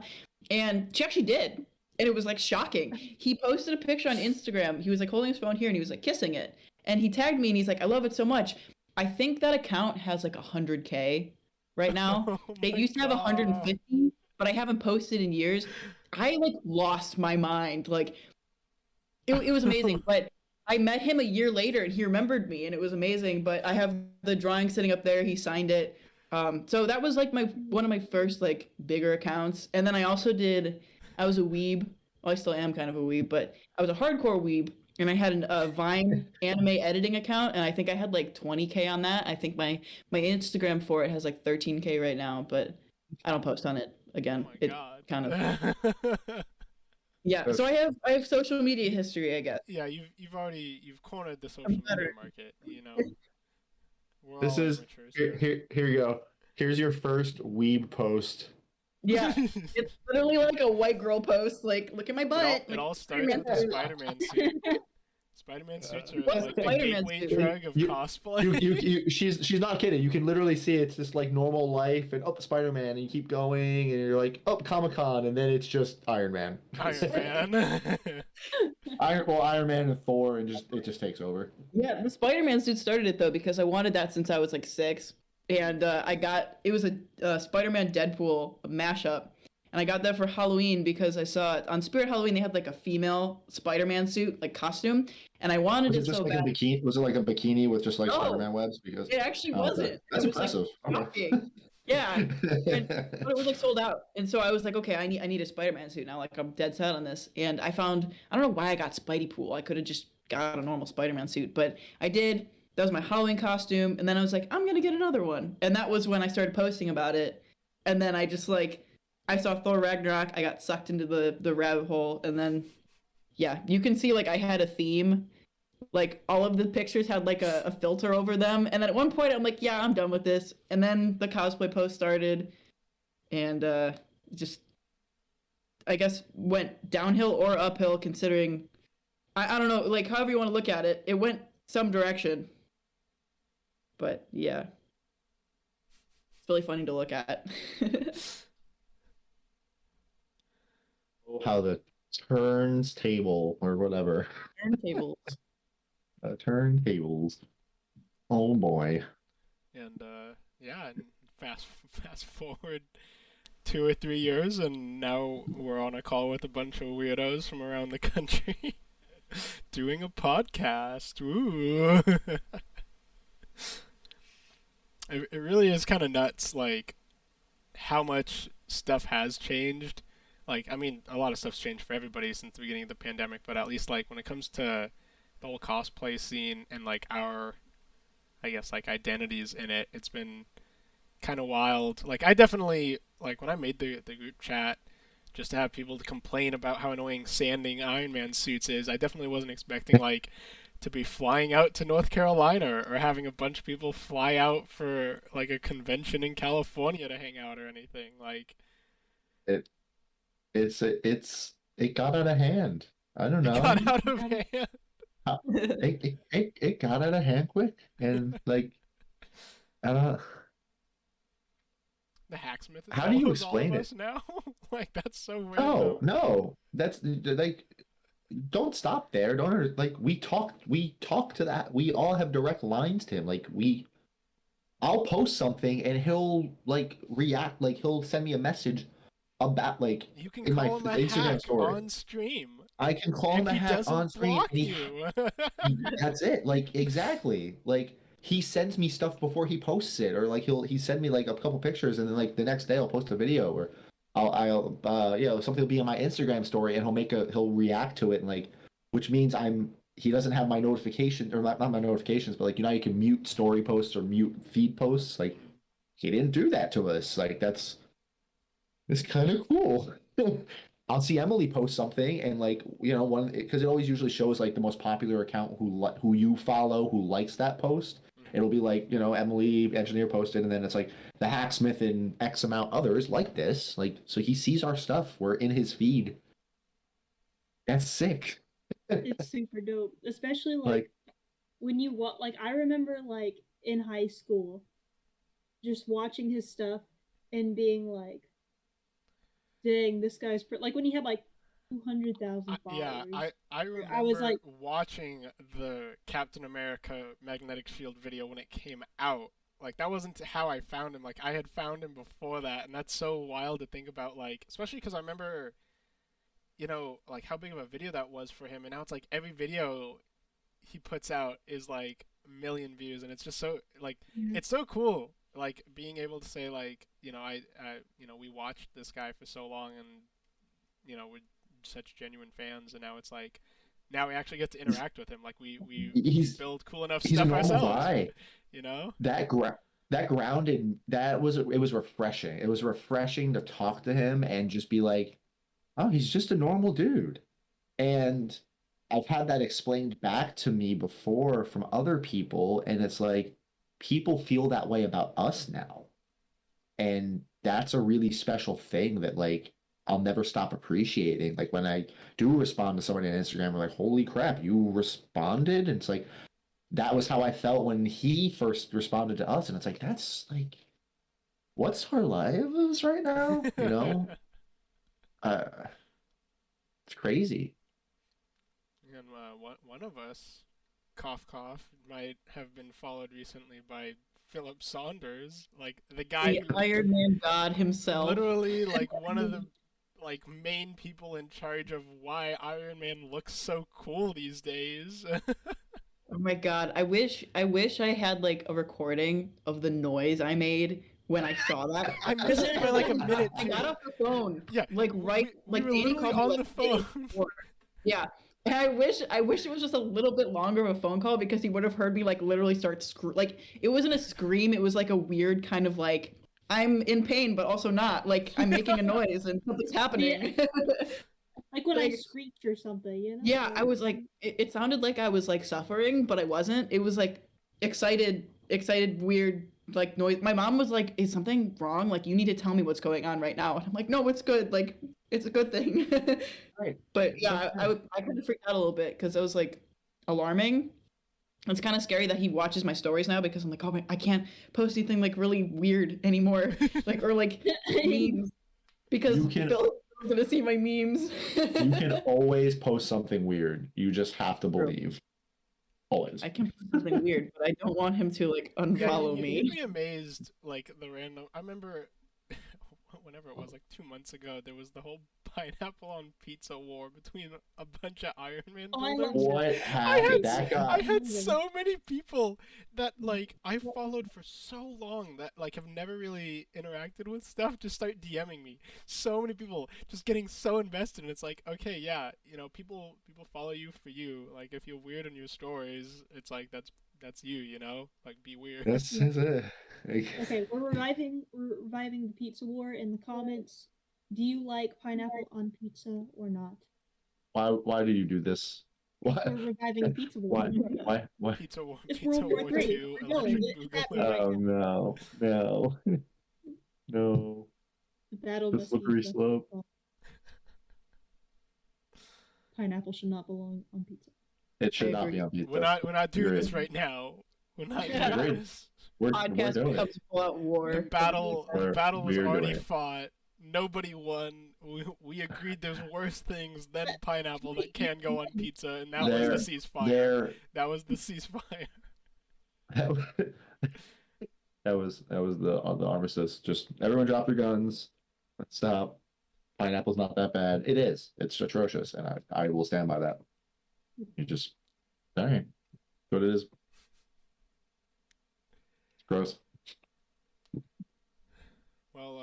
And she actually did, and it was like shocking. He posted a picture on Instagram. He was like holding his phone here, and he was like kissing it, and he tagged me, and he's like, I love it so much. I think that account has like 100K right now. Oh It my used to have God. 150, but I haven't posted in years. I like lost my mind. Like It was amazing. But I met him a year later, and he remembered me, and it was amazing. But I have the drawing sitting up there. He signed it. So that was like my one of my first like bigger accounts. And then I also did. I was a weeb. Well, I still am kind of a weeb, but I was a hardcore weeb, and I had a Vine anime editing account, and I think I had like 20K on that. I think my Instagram for it has like 13K right now, but I don't post on it Oh again. my It god. kind of yeah. So I have social media history, I guess. Yeah, you've cornered the social I'm media better. market. You know, we're This all is amateurs here, here. here you go. Here's your first weeb post. Yeah, it's literally like a white girl post. Like, look at my It all butt. it Like all starts Spider-Man with the suit. Spider-Man suit. Spider-Man suits are What's like the the Spider-Man gateway suit? drug of You, cosplay. she's not kidding. You can literally see it's just like normal life and Spider-Man, and you keep going, and you're like, Comic-Con, and then it's just Iron Man. Iron Man. Iron Man and Thor, and it just takes over. Yeah, the Spider-Man suit started it though because I wanted that since I was like 6, and I got it was a Spider-Man Deadpool mashup, and I got that for Halloween because I saw it on Spirit Halloween. They had like a female Spider-Man suit like costume, and I wanted Was it it just so like a bad. bikini? Was it like a bikini with just like No, Spider-Man webs? Because it actually okay, wasn't. that's It was like impressive. shocking. Yeah, and Okay. but it was like sold out, and so I was like, okay, I need a Spider-Man suit now. Like I'm dead set on this, and I don't know why I got Spidey Pool. I could have just got a normal Spider-Man suit, but I did. That was my Halloween costume, and then I was like, I'm gonna get another one, and that was when I started posting about it, and then I just like I saw Thor Ragnarok. I got sucked into the rabbit hole, and then yeah, you can see like I had a theme, like all of the pictures had like a filter over them, and then at one point I'm like, yeah, I'm done with this, and then the cosplay post started, and just I guess went downhill or uphill considering I don't know, like however you want to look at it, it went some direction, but yeah, it's really funny to look at. How the turns table or whatever. Turntables. Turntables. Oh boy. And yeah, and fast forward 2 or 3 years, and now we're on a call with a bunch of weirdos from around the country doing a podcast. Ooh. It really is kind of nuts, like how much stuff has changed. Like, I mean, a lot of stuff's changed for everybody since the beginning of the pandemic, but at least like when it comes to the whole cosplay scene and like our, I guess, like identities in it, it's been kind of wild. Like, I definitely like when I made the group chat just to have people to complain about how annoying sanding Iron Man suits is. I definitely wasn't expecting like to be flying out to North Carolina or having a bunch of people fly out for like a convention in California to hang out or anything. Like It it got out of hand. I don't it know. got out of hand. It got out of hand quick, and like I don't. The hacksmith How do you follows all of explain it? us now. Like that's so No, random. no. That's like don't stop there. Don't like we talk to that. We all have direct lines to him. I'll post something and he'll like react, like he'll send me a message about like You can in my call him a Instagram hack story. on stream, I can call him and a he hat on doesn't screen, block and you. that's it. Like exactly. Like he sends me stuff before he posts it, or like he send me like a couple pictures, and then like the next day I'll post a video, or I'll something will be on my Instagram story, and he'll react to it, and like which means he doesn't have my notification or not my notifications, but like you can mute story posts or mute feed posts. Like he didn't do that to us. Like it's kind of cool. I'll see Emily post something and like one because it always usually shows like the most popular account who you follow who likes that post. It'll be like Emily engineer posted, and then it's like the hacksmith and X amount others like this. Like so he sees our stuff. We're in his feed. That's sick. It's super dope, especially like Like when you like I remember like in high school just watching his stuff and being like, dang, this guy's like when he had like 200,000 Yeah, followers. I I was remember like, watching the Captain America Magnetic Shield video when it came out. Like that wasn't how I found him. Like I had found him before that, and that's so wild to think about. Like especially because I remember you know, like how big of a video that was for him, and now it's like every video he puts out is like a million views, and it's just so like it's so cool. Like being able to say like, you know, you know, we watched this guy for so long, and you know, we're such genuine fans, and now it's like now we actually get to interact with him. Like we He's build cool enough he's a stuff normal ourselves, guy. you know? That grounded, it was refreshing. It was refreshing to talk to him and just be like, oh, he's just a normal dude. And I've had that explained back to me before from other people, and it's like people feel that way about us now. And that's a really special thing that like I'll never stop appreciating. Like when I do respond to someone on Instagram, we're like, holy crap, you responded? And it's like that was how I felt when he first responded to us. And it's like, that's like what's our lives right now? You know? Uh it's crazy. And one of us, cough cough, might have been followed recently by Philip Saunders, like the guy The who Iron Man God himself. literally like one of the like main people in charge of why Iron Man looks so cool these days. Oh my God. I wish I had like a recording of the noise I made when I saw that. I missed it by like a minute I too. got off the phone. Yeah, Like right we like were Danny literally called me on like the a minute phone. before. Yeah. And I wish it was just a little bit longer of a phone call because he would have heard me like literally start like it wasn't a scream, it was like a weird kind of like I'm in pain but also not. Like I'm making a noise and something's happening. Like when I Like, screeched or something, you know? yeah, I was like, it sounded like I was like suffering, but I wasn't. It was like excited, weird, like noise. My mom was like, "Is something wrong? Like, you need to tell me what's going on right now." And I'm like, "No, it's good. Like, it's a good thing." Right. But yeah, I kind of freaked out a little bit because it was like alarming. It's kind of scary that he watches my stories now because I'm like, oh, I can't post anything like really weird anymore, like or like memes because You can Phil's gonna see my memes. you can always post something weird. You just have to True. believe. Always. I can post something weird, but I don't want him to like Yeah, unfollow you'd me. be amazed, like the random. I remember, whenever it was, like 2 months ago, there was the whole pineapple on pizza war between a bunch of Iron Man Oh, I love builders. What I happened? had That I guy. had so many people that like I followed for so long that like have never really interacted with stuff just start DMing me. So many people just getting so invested, and it's like, okay, yeah, you know, people follow you for you. Like if you're weird in your stories, it's like that's you, you know? Like be weird. That's it. Like, Okay, we're reviving the pizza war in the comments. Do you like pineapple on pizza or not? why did you do this? Why We're reviving the pizza war. why? It's Pizza World War War III. 2, We're going. Electric It's happening Boogaloo. right Oh now. no. No. The battle The must be slippery fought. slope. Pineapple should not belong on pizza. It should I not agree. be on pizza. We're not doing this Agreed. right now. We're not Yeah. doing Agreed. this. We're Podcast doing becomes it. full out war. The battle We're was doing already it. fought. Nobody won. We agreed there's worse things than pineapple that can go on pizza, and that There- was the ceasefire. There That was the ceasefire. that was the armistice. Just everyone drop your guns. Let's stop. Pineapple's not that bad. It is. It's atrocious, and I will stand by that. You just all right. What it is. It's gross. Well,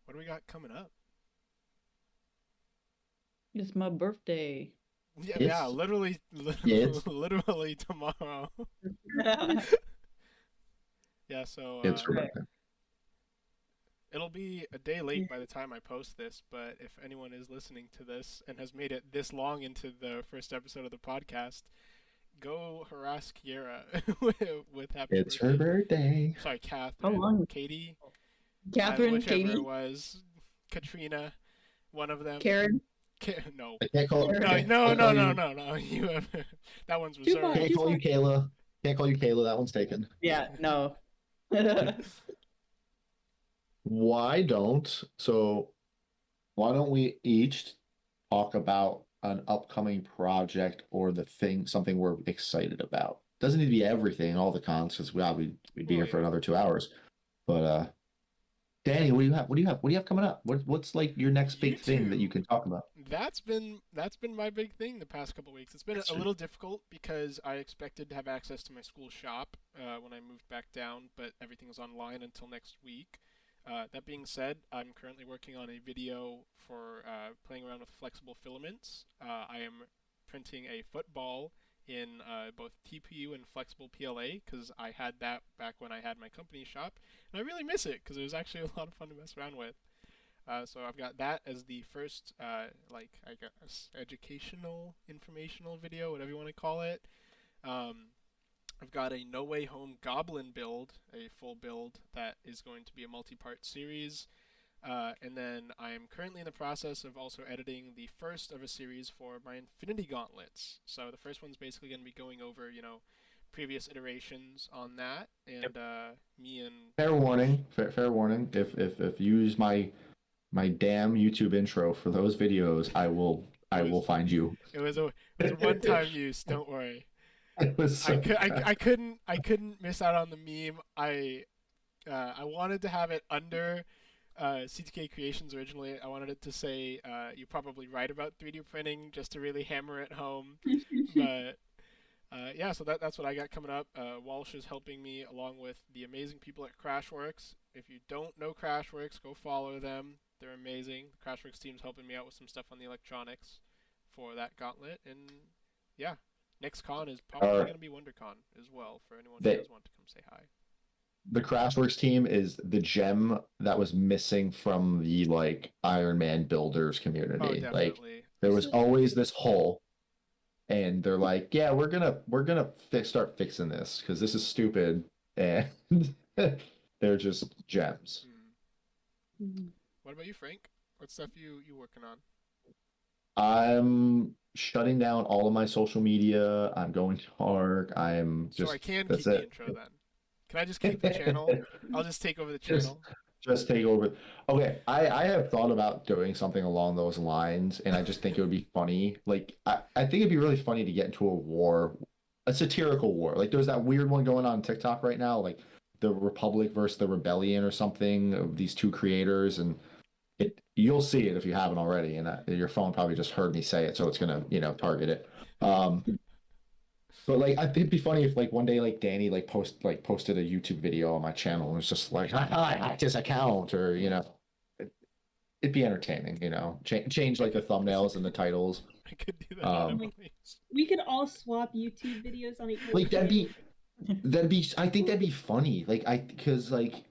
what do we got coming up? It's my birthday. Yeah, It's- literally, it's- literally tomorrow. Yeah, so It's Rebecca. it'll be a day late by the time I post this, but if anyone is listening to this and has made it this long into the first episode of the podcast, go harass Kiera with happy It's birthday. her birthday. Sorry, Catherine. long? Katie. Catherine, Whichever Katie, it was. Katrina. One of them. Karen. No. I can't call No, can't no, call no, you- no, no. You have that one's Too far. reserved. Can't call you Kayla. Can't call you Kayla. That one's taken. Yeah, no. Why don't we each talk about an upcoming project or something we're excited about? Doesn't need to be everything, all the cons, because we'd be here for another 2 hours. But Danny, what do you have? What do you have? What do you have coming up? What's like your next big thing that you can talk about? That's been my big thing the past couple weeks. It's been a little difficult because I expected to have access to my school shop when I moved back down, but everything is online until next week. That being said, I'm currently working on a video for playing around with flexible filaments. I am printing a football in both TPU and flexible PLA because I had that back when I had my company shop, and I really miss it because it was actually a lot of fun to mess around with. So I've got that as the first, like, I guess, educational, informational video, whatever you want to call it. I've got a No Way Home Goblin build, a full build that is going to be a multi-part series. And then I am currently in the process of also editing the first of a series for my Infinity Gauntlets. So the first one's basically going to be going over, previous iterations on that, and me and Fair warning. Fair warning. If you use my damn YouTube intro for those videos, I will find you. It was a one-time use. Don't worry. It was so I couldn't miss out on the meme. I wanted to have it under CTK Creations originally. I wanted it to say you're probably right about 3D printing, just to really hammer it home. But yeah, so that's what I got coming up. Walsh is helping me along with the amazing people at Crashworks. If you don't know Crashworks, go follow them. They're amazing. The Crashworks team's helping me out with some stuff on the electronics for that gauntlet. And yeah, next con is probably going to be WonderCon as well for anyone who does want to come say hi. The Crashworks team is the gem that was missing from the like Iron Man builders community. Oh, definitely. Like there was always this hole, and they're like, "Yeah, we're gonna start fixing this because this is stupid," and they're just gems. Mm-hmm. What about you, Frank? What stuff you working on? I'm shutting down all of my social media. I'm going to ARC. I'm just. So I can that's keep the it. intro then. Can I just keep the channel? I'll just take over the channel. Just take over. Okay, I have thought about doing something along those lines, and I just think it would be funny. Like, I think it'd be really funny to get into a war, a satirical war. Like, there's that weird one going on TikTok right now, like the Republic versus the Rebellion or something of these two creators, and you'll see it if you haven't already, and your phone probably just heard me say it, so it's gonna target it. But like, I think it'd be funny if like one day like Danny like posted a YouTube video on my channel and was just like, I hacked his account, or it'd be entertaining, change like the thumbnails and the titles. I could do that. We could all swap YouTube videos on each other. Like that'd be I think that'd be funny. Like because like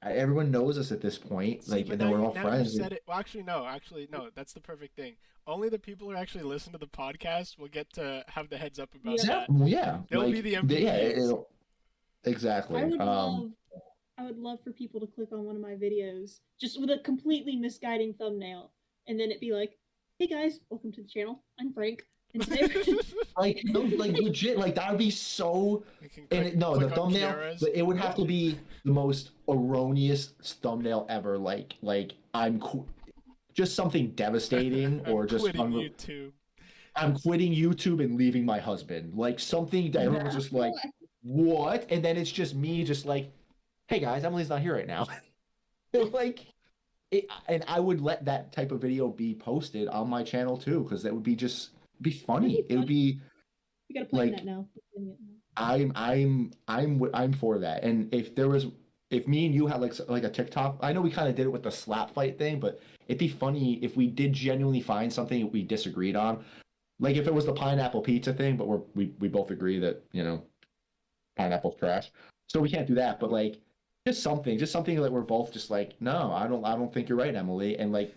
everyone knows us at this point, like, and then we're all friends. Said it. Well, actually, no. That's the perfect thing. Only the people who actually listen to the podcast will get to have the heads up about that. Yeah, they'll like, be the MVPs. Exactly. I would love for people to click on one of my videos just with a completely misguiding thumbnail, and then it'd be like, "Hey guys, welcome to the channel. I'm Frank." And today, like legit, like that would be so. The thumbnail, it would have to be the most erroneous thumbnail ever. Like just something devastating, or just YouTube. I'm quitting YouTube and leaving my husband. Like something that everyone's just like, what? And then it's just me, just like, hey guys, Emily's not here right now. Like. And I would let that type of video be posted on my channel too, because that would be be funny. It would be. You gotta play that now. I'm for that. And if me and you had like a TikTok, I know we kind of did it with the slap fight thing, but it'd be funny if we did genuinely find something we disagreed on. Like if it was the pineapple pizza thing, but we both agree that pineapple's trash, so we can't do that. But like just something that we're both just like, no, I don't think you're right, Emily, and like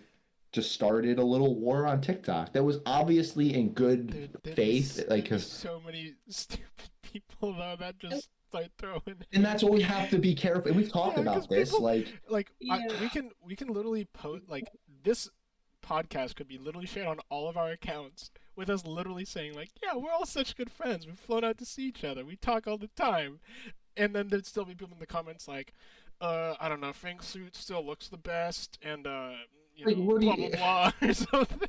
just started a little war on TikTok that was obviously in good faith, like because so many stupid people though that just start throwing. And that's what we have to be careful. And we've talked about this, we can literally post like this podcast could be literally shared on all of our accounts with us literally saying like, yeah, we're all such good friends. We've flown out to see each other. We talk all the time. And then there'd still be people in the comments like, I don't know, Frank's suit still looks the best, and blah blah blah or something.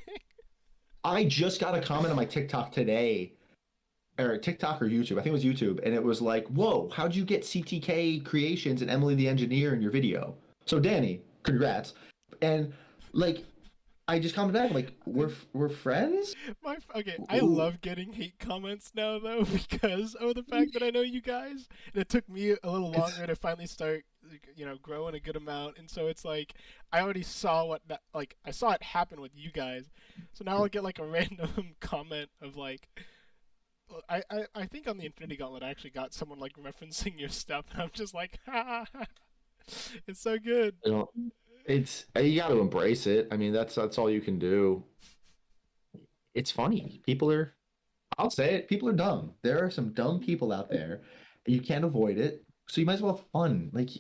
I just got a comment on my TikTok today, or TikTok or YouTube. I think it was YouTube, and it was like, "Whoa, how'd you get CTK Creations and Emily the Engineer in your video?" So Danny, congrats. And like I just commented back like we're friends. Okay, I love getting hate comments now though because of the fact that I know you guys, and it took me a little longer to finally start, growing a good amount. And so it's like I already saw I saw it happen with you guys, so now I'll get like a random comment of like. I think on the Infinity Gauntlet I actually got someone like referencing your stuff, and I'm just like, ha, it's so good. It's you got to embrace it. I mean, that's all you can do. It's funny. I'll say it. People are dumb. There are some dumb people out there. You can't avoid it. So you might as well have fun. Like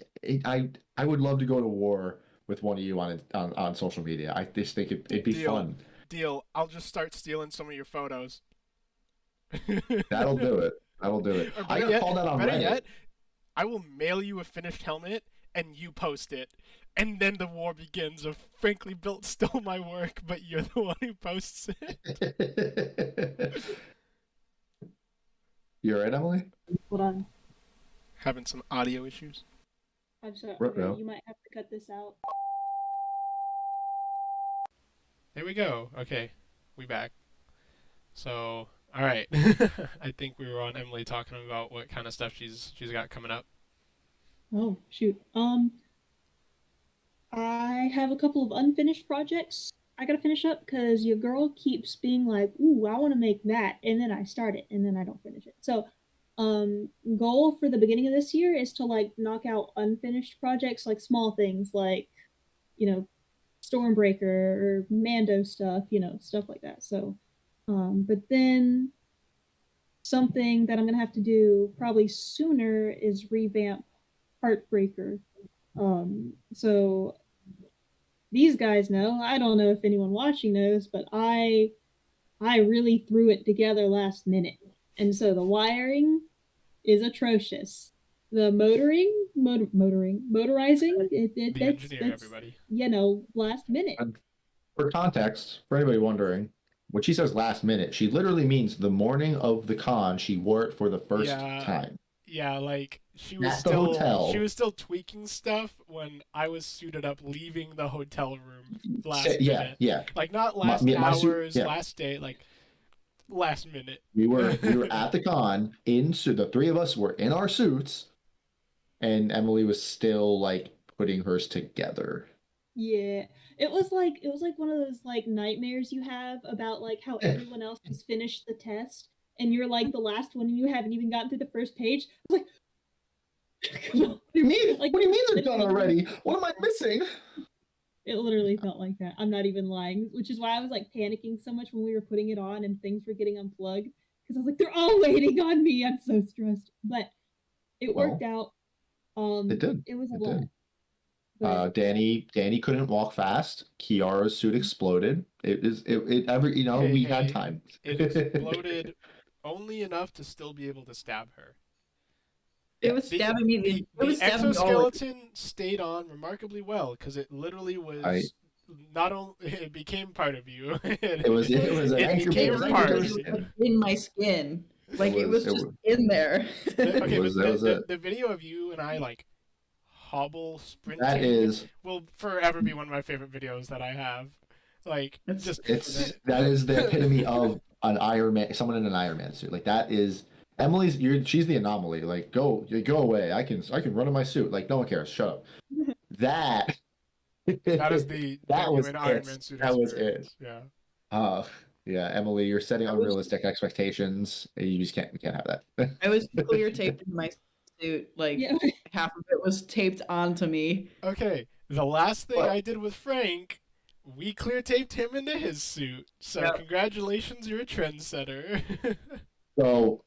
I would love to go to war with one of you on social media. I just think it'd be fun. Deal. I'll just start stealing some of your photos. That'll do it. That'll do it. I got called out on Reddit. Yet, I will mail you a finished helmet and you post it. And then the war begins of frankly Built stole my work, but you're the one who posts it. You alright, Emily? Hold on. Having some audio issues. I'm sorry. Okay, you might have to cut this out. There we go. Okay, we back. So, all right. I think we were on Emily talking about what kind of stuff she's got coming up. Oh shoot. I have a couple of unfinished projects I gotta finish up because your girl keeps being like, "Ooh, I want to make that," and then I start it and then I don't finish it. So, goal for the beginning of this year is to like knock out unfinished projects, like small things like, you know, Stormbreaker or Mando stuff, stuff like that. So, but then something that I'm gonna have to do probably sooner is revamp Heartbreaker. So these guys know. I don't know if anyone watching knows, but I really threw it together last minute, and so the wiring is atrocious. The motorizing, everybody. Last minute. For context, for anybody wondering, when she says last minute, she literally means the morning of the con. She wore it for the first time. Yeah, like she was still tweaking stuff when I was suited up leaving the hotel room last minute. Yeah. Like not last hours, last day, like last minute. We were at the con the three of us were in our suits, and Emily was still like putting hers together. Yeah. It was like one of those like nightmares you have about like how everyone else has finished the test and you're like the last one and you haven't even gotten through the first page. I was like, what do you mean? Like, what do you mean they're done already? What am I missing? It literally felt like that. I'm not even lying, which is why I was like panicking so much when we were putting it on and things were getting unplugged because I was like, they're all waiting on me. I'm so stressed, but it worked out. It did. It was a lot. Danny couldn't walk fast. Kiara's suit exploded. We had time. It exploded only enough to still be able to stab her. It was stabbing me. The exoskeleton stayed on remarkably well because it literally was not only it became part of you. It became part of you. In my skin, it was just in there. Okay, the video of you and I like hobble sprinting will forever be one of my favorite videos that I have. Like that is the epitome of an Iron Man, someone in an Iron Man suit. Like that is she's the anomaly. Like go away. I can run in my suit. Like no one cares. Shut up. That is the Iron Man suit. That was it. Yeah. Yeah, Emily, you're setting unrealistic expectations. You just can't have that. I was clear taped in my suit. Half of it was taped onto me. Okay, the last thing I did with Frank, we clear taped him into his suit. So congratulations, you're a trendsetter. So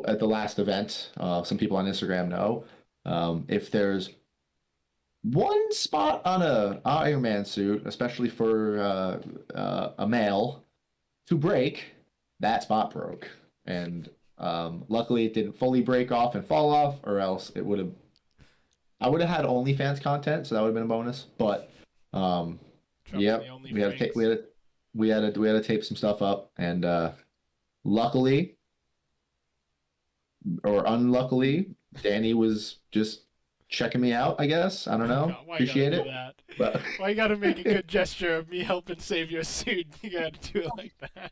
at the last event, some people on Instagram know, if there's one spot on a Iron Man suit, especially for a male, to break, that spot broke. And luckily it didn't fully break off and fall off, or else I would have had OnlyFans content, so that would have been a bonus. But we had to tape some stuff up, and luckily or unluckily, Danny was just checking me out, I guess. I don't know. God, why Appreciate you gotta do it. that? But Why you gotta make a good gesture of me helping save your suit? You gotta do it like that.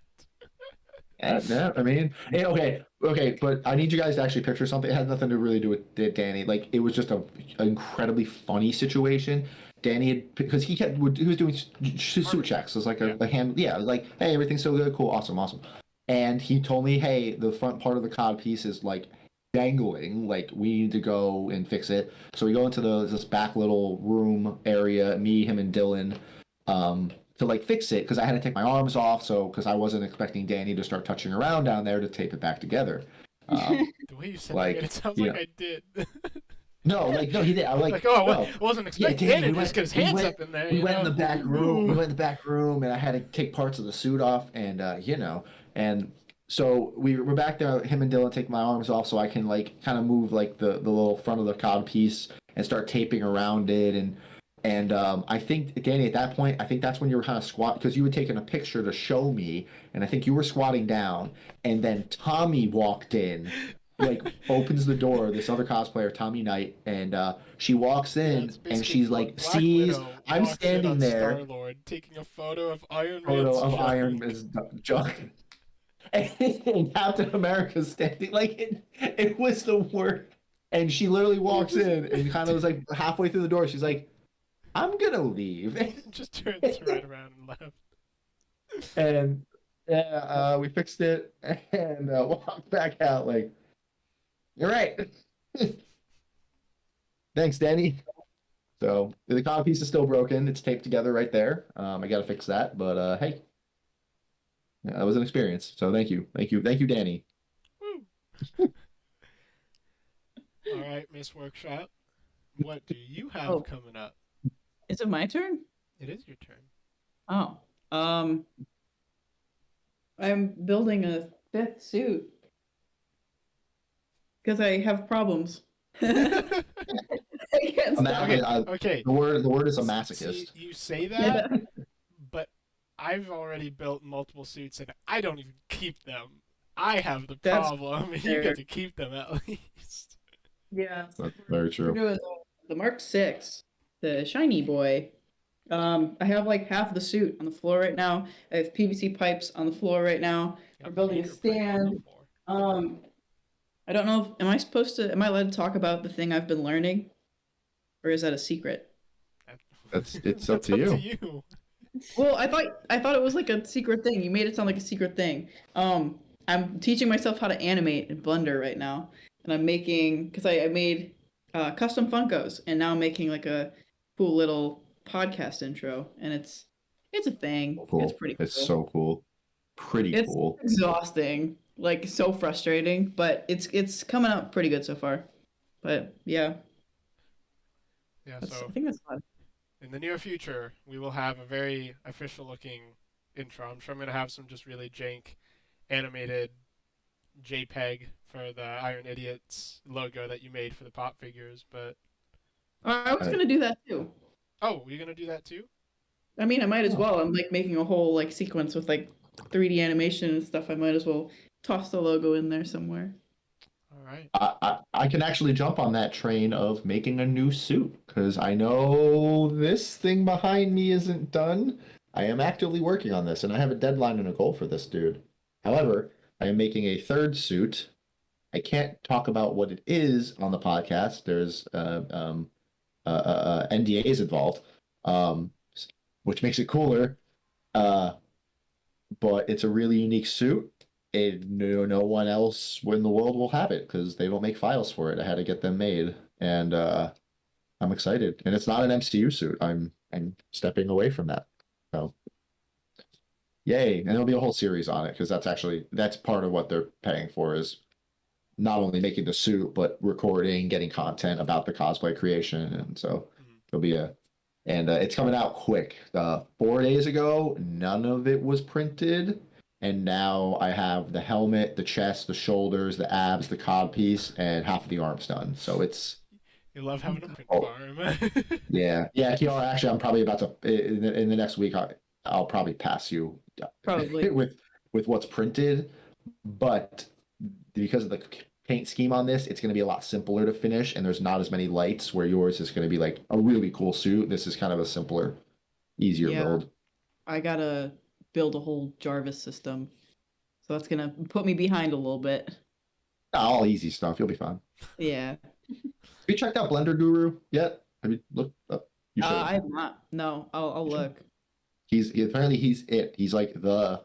yeah, I mean, okay, but I need you guys to actually picture something. It had nothing to really do with Danny. Like, it was just an incredibly funny situation. Danny had, because he was doing suit checks. It was like a hand, yeah, like, hey, everything's so good, cool, awesome. And he told me, hey, the front part of the cod piece is like dangling, like we need to go and fix it. So we go into this back little room area, me, him, and Dylan. To like fix it because I had to take my arms off, so because I wasn't expecting Danny to start touching around down there to tape it back together. The way you said Like, that, it sounds like I did. No, he did. I was like, oh, no. I wasn't expecting Danny, Danny to just get his hands up in there. We went in the back room. We Ooh. went in the back room, and I had to take parts of the suit off, and and so we're back there. Him and Dylan take my arms off so I can like kind of move like the little front of the cod piece and start taping around it and I think Danny, at that point, I think that's when you were kind of squat because you had taken a picture to show me, and I think you were squatting down, and then Tommy walked in, like opens the door. This other cosplayer, Tommy Knight, and she walks in, and she's like, Black sees Widow I'm walks in standing on there, Star-Lord taking a photo of Iron photo Man's of junk. Iron Man's junk. And Captain America's standing like it was the worst. And she literally walks in and kind of was like halfway through the door. She's like, I'm gonna leave. Just turns right around and left. And yeah, we fixed it and walked back out like, you're right. Thanks, Danny. So the copy piece is still broken. It's taped together right there. I gotta fix that, but hey, yeah, that was an experience. So thank you, Danny. All right, Miss Workshop, what do you have coming up? Is it my turn? It is your turn. Oh, I'm building a 5th suit because I have problems. I can't stop. Okay. The word is a masochist. See, you say that, but I've already built multiple suits and I don't even keep them. I have the problem. You get to keep them at least. Yeah, that's very true. We're doing the Mark 6, the shiny boy. I have like half the suit on the floor right now. I have PVC pipes on the floor right now. We're building a stand. I don't know if am I allowed to talk about the thing I've been learning? Or is that a secret? It's up to you. Well, I thought it was like a secret thing. You made it sound like a secret thing. I'm teaching myself how to animate in Blender right now. And I'm making, because I made custom Funkos, and now I'm making like a cool little podcast intro, and it's a thing. Cool. It's pretty cool. It's so cool. Pretty cool. It's exhausting, like so frustrating, but it's coming out pretty good so far. But yeah. Yeah, so I think that's fun. In the near future, we will have a very official looking intro. I'm sure I'm going to have some just really jank animated JPEG for the Iron Idiots logo that you made for the pop figures, but I was gonna do that too. Oh, you're gonna do that too? I mean, I might as well. I'm like making a whole like sequence with like 3D animation and stuff. I might as well toss the logo in there somewhere. All right. I can actually jump on that train of making a new suit because I know this thing behind me isn't done. I am actively working on this, and I have a deadline and a goal for this dude. However, I am making a 3rd suit. I can't talk about what it is on the podcast. There's NDAs involved, which makes it cooler. But it's a really unique suit. No one else in the world will have it because they don't make files for it. I had to get them made, and I'm excited. And it's not an MCU suit. I'm stepping away from that. So, yay! And there'll be a whole series on it because that's part of what they're paying for is not only making the suit but recording, getting content about the cosplay creation, and so there'll be it's coming out quick. 4 days ago, none of it was printed. And now I have the helmet, the chest, the shoulders, the abs, the cod piece, and half of the arms done. So it's... You love having a print farm. Yeah. Kiara, actually, I'm probably about to... In the next week, I'll probably pass you... Probably. with what's printed. But because of the paint scheme on this, it's going to be a lot simpler to finish, and there's not as many lights. Where yours is going to be like a really cool suit. This is kind of a simpler, easier Yeah. build. I gotta build a whole Jarvis system, so that's gonna put me behind a little bit. All easy stuff. You'll be fine. Yeah. Have you checked out Blender Guru yet? Have you looked up? You should. I have not. No, I'll You should. look. Apparently he's it. He's like the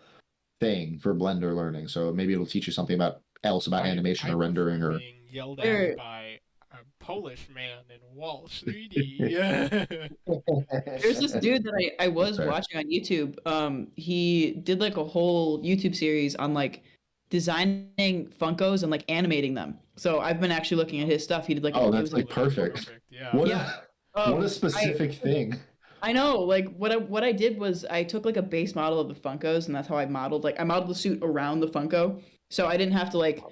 thing for Blender learning. So maybe it'll teach you something about animation or rendering or. Being yelled Where- at by a Polish man in Walsh 3D. Yeah. There's this dude that I was Fair. watching on YouTube. He did like a whole YouTube series on like designing Funkos and like animating them. So I've been actually looking at his stuff. He did like Oh, it that's was like perfect. Yeah. What Yeah. what a specific thing. I know, like what I did was I took like a base model of the Funkos, and that's how I modeled. Like I modeled the suit around the Funko, so I didn't have to like,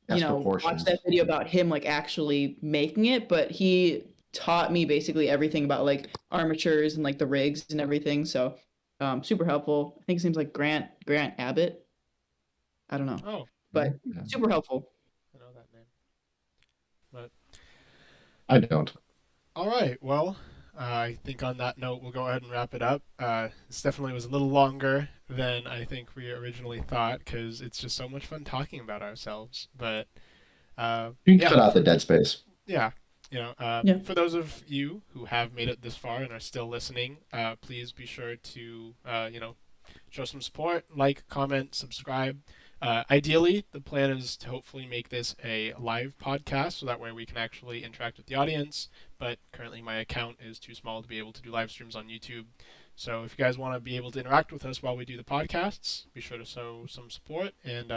Yes, watch proportions. that video about him like actually making it. But he taught me basically everything about like armatures and like the rigs and everything. So, super helpful. I think his name's like Grant Abbott. I don't know, Oh, but Yeah. super helpful. I know that name. But I don't. all right, well, I think on that note, we'll go ahead and wrap it up. This definitely was a little longer than I think we originally thought, because it's just so much fun talking about ourselves. But You can cut out the dead space. yeah, Yeah. for those of you who have made it this far and are still listening, please be sure to show some support, like, comment, subscribe. Ideally, the plan is to hopefully make this a live podcast, so that way we can actually interact with the audience. But currently my account is too small to be able to do live streams on YouTube. So if you guys want to be able to interact with us while we do the podcasts, be sure to show some support. And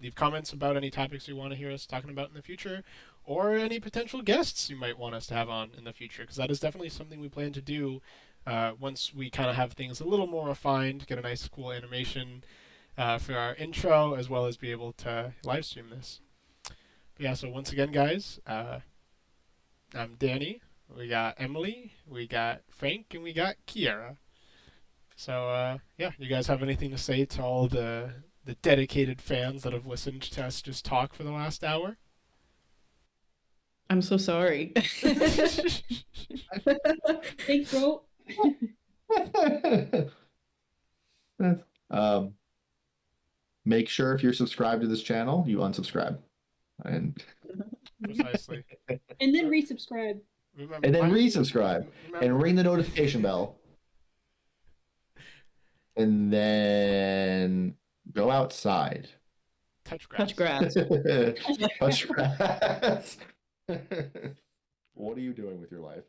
leave comments about any topics you want to hear us talking about in the future, or any potential guests you might want us to have on in the future, because that is definitely something we plan to do once we kind of have things a little more refined, get a nice cool animation for our intro, as well as be able to live stream this. But yeah, so once again, guys, I'm Danny, we got Emily, we got Frank, and we got Kiera. So you guys have anything to say to all the dedicated fans that have listened to us just talk for the last hour? I'm so sorry. Thanks, bro. Make sure if you're subscribed to this channel, you unsubscribe. And Precisely. And then resubscribe. Remember, then resubscribe and ring the notification bell. And then go outside. touch grass. Touch grass. Touch grass. What are you doing with your life?